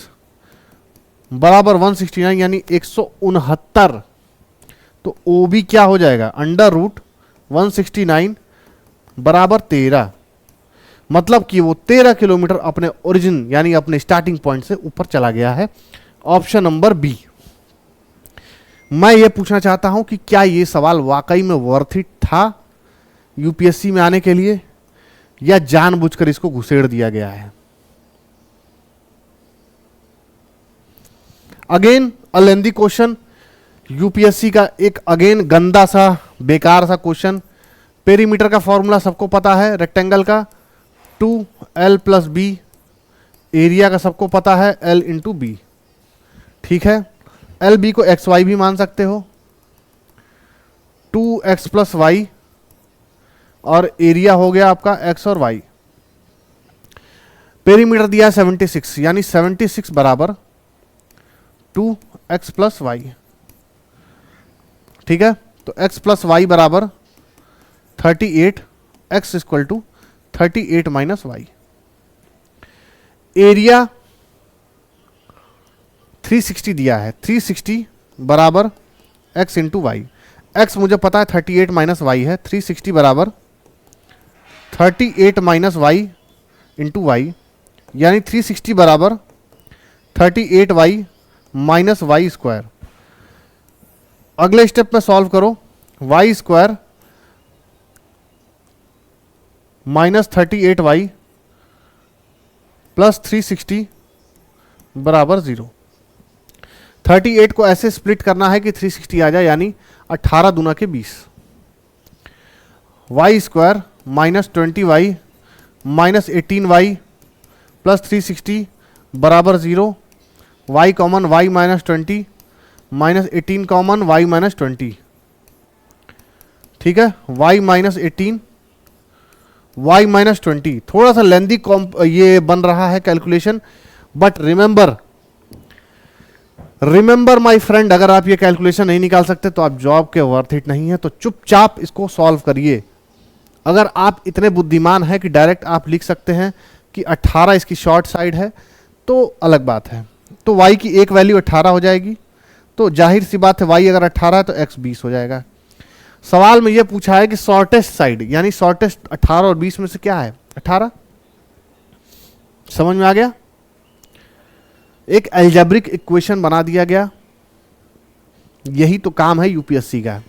Speaker 1: बराबर 169 यानी 169। तो ओ बी क्या हो जाएगा? √169 बराबर 13। मतलब कि वो 13 किलोमीटर अपने ओरिजिन यानी अपने स्टार्टिंग पॉइंट से ऊपर चला गया है। Option number B. मैं ये पूछना चाहता हूं कि क्या ये सवाल वाकई में वर्थ इट था यूपीएससी में आने के लिए या जानबूझकर इसको घुसेड़ दिया गया है? Again a lengthy question, UPSC का एक अगेन गंदा सा बेकार सा क्वेश्चन। पेरीमीटर का फॉर्मूला सबको पता है, रेक्टेंगल का 2l + b। एरिया का सबको पता है l × b। ठीक है, एल बी को एक्स वाई भी मान सकते हो। 2x + y और एरिया हो गया आपका x और y। पेरीमीटर दिया है 76, यानी 76 बराबर 2x प्लस वाई। ठीक है, तो x प्लस वाई बराबर 38, x equal to 38 minus Y. Area 360 दिया है, 360 बराबर x इंटू वाई। x मुझे पता है 38 माइनस वाई है, 360 बराबर 38 माइनस वाई इंटू वाई, यानी 360 बराबर 38 वाई माइनस वाई स्क्वायर। अगले स्टेप में सॉल्व करो, Y square minus 38 Y plus 360 बराबर 0। 38 को ऐसे स्प्लिट करना है कि 360 आ जाए, यानी 18 दूना के 20। Y square minus 20 Y minus 18 Y plus 360 बराबर 0। Y common, Y minus 20 minus 18 common, Y minus 20। ठीक है, वाई माइनस 18 वाई माइनस 20। थोड़ा सा लेंदी ये बन रहा है calculation, but remember my friend, अगर आप ये कैलकुलेशन नहीं निकाल सकते तो आप जॉब के वर्थ इट नहीं है। तो चुपचाप इसको सॉल्व करिए। अगर आप इतने बुद्धिमान हैं कि डायरेक्ट आप लिख सकते हैं कि 18 इसकी शॉर्ट साइड है, तो अलग बात है। तो y की एक वैल्यू 18 हो जाएगी, तो जाहिर सी बात है y अगर 18 है तो x 20 हो जाएगा। सवाल में यह पूछा है कि शॉर्टेस्ट साइड, यानी शॉर्टेस्ट 18 और 20 में से क्या है? 18। समझ में आ गया? एक एल्जेब्रिक इक्वेशन बना दिया गया। यही तो काम है यूपीएससी का।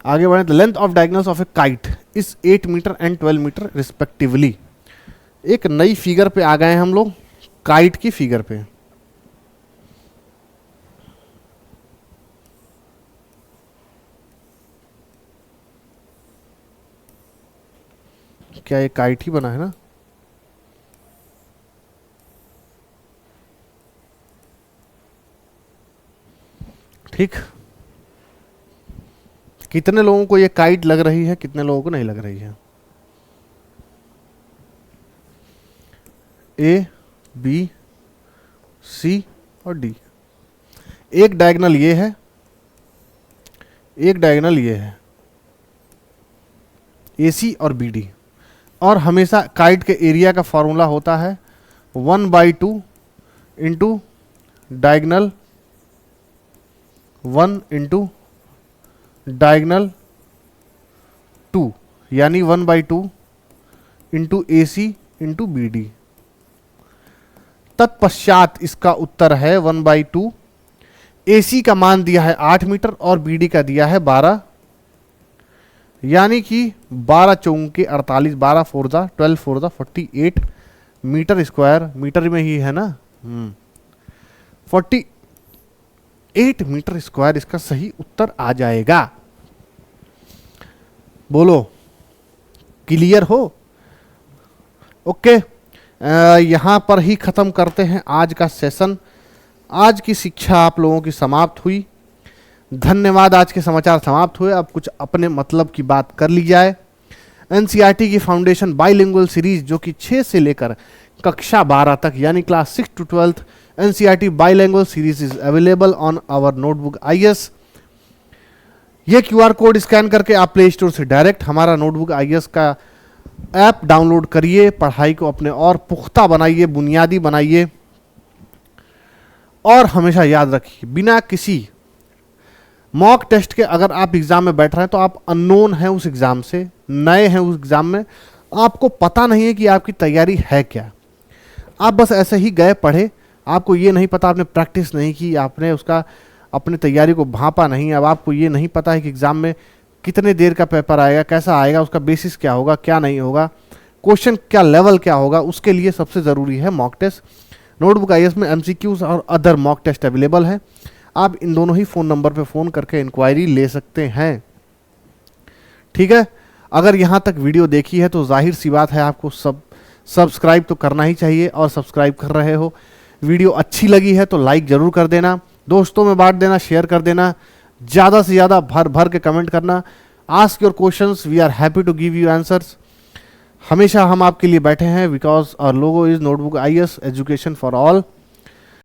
Speaker 1: आगे बढ़े, the length of diagonals of a kite is 8 metre and 12 metre respectively. एक नई फिगर पे आ गए हैं हम लोग, काइट की फिगर पे। क्या ये काइट ही बना है ना? ठीक, कितने लोगों को ये काइट लग रही है, कितने लोगों को नहीं लग रही है? ए, बी, सी और डी। एक डायगोनल ये है, एक डायगोनल ये है, ए सी और बी डी। और हमेशा काइट के एरिया का फॉर्मूला होता है 1/2 इंटू डायगोनल 1 इंटू डायगोनल 2, यानी 1/2 इंटू ए सी इंटू बी डी। तत्पश्चात इसका उत्तर है 1/2। AC का मान दिया है 8 मीटर और BD का दिया है 12, यानी कि 12 चौके 48, 12 4 जा 12 4 जा 48 मीटर स्क्वायर। मीटर में ही है ना, 48 मीटर स्क्वायर इसका सही उत्तर आ जाएगा। बोलो, क्लियर हो? ओके, यहाँ पर ही ख़त्म करते हैं आज का सेशन। आज की शिक्षा आप लोगों की समाप्त हुई। धन्यवाद। आज के समाचार समाप्त हुए। अब कुछ अपने मतलब की बात कर ली जाए। एनसीईआरटी की फाउंडेशन बाइलिंगुअल सीरीज, जो कि 6 से लेकर कक्षा 12 तक, यानी class 6 to 12th, NCERT bilingual series is available on our notebook IAS। ये QR कोड स्कैन करके आप प्ले स्टोर से डायरेक्ट हमारा नोटबुक IAS का ऐप डाउनलोड करिए। पढ़ाई को अपने और पुख्ता बनाइए, बुनियादी बनाइए। और हमेशा याद रखिए, बिना किसी मॉक टेस्ट के अगर आप एग्जाम में बैठ रहे हैं तो आप अननोन हैं उस एग्जाम से, नए हैं उस एग्जाम में, आपको पता नहीं है कि आपकी तैयारी है क्या। आप बस ऐसे ही गए पढ़े, आपको ये नहीं पता, आपने प्रैक्टिस नहीं की, आपने उसका अपनी तैयारी को भांपा नहीं। अब आपको ये नहीं पता है कि एग्जाम में कितने देर का पेपर आएगा, कैसा आएगा, उसका बेसिस क्या होगा, क्या नहीं होगा, क्वेश्चन क्या लेवल क्या होगा। उसके लिए सबसे ज़रूरी है मॉक टेस्ट। नोटबुक IAS में MCQs और अदर मॉक टेस्ट अवेलेबल हैं। आप इन दोनों ही फ़ोन नंबर पे फ़ोन करके इंक्वायरी ले सकते हैं। ठीक है, अगर यहाँ तक वीडियो देखी है तो जाहिर सी बात है आपको सब्सक्राइब तो करना ही चाहिए, और सब्सक्राइब कर रहे हो। वीडियो अच्छी लगी है तो लाइक ज़रूर कर देना, दोस्तों में बांट देना, शेयर कर देना, ज़्यादा से ज़्यादा भर भर के कमेंट करना। Ask your questions, we are happy to give you answers. हमेशा हम आपके लिए बैठे हैं because our logo is notebook IAS education for all.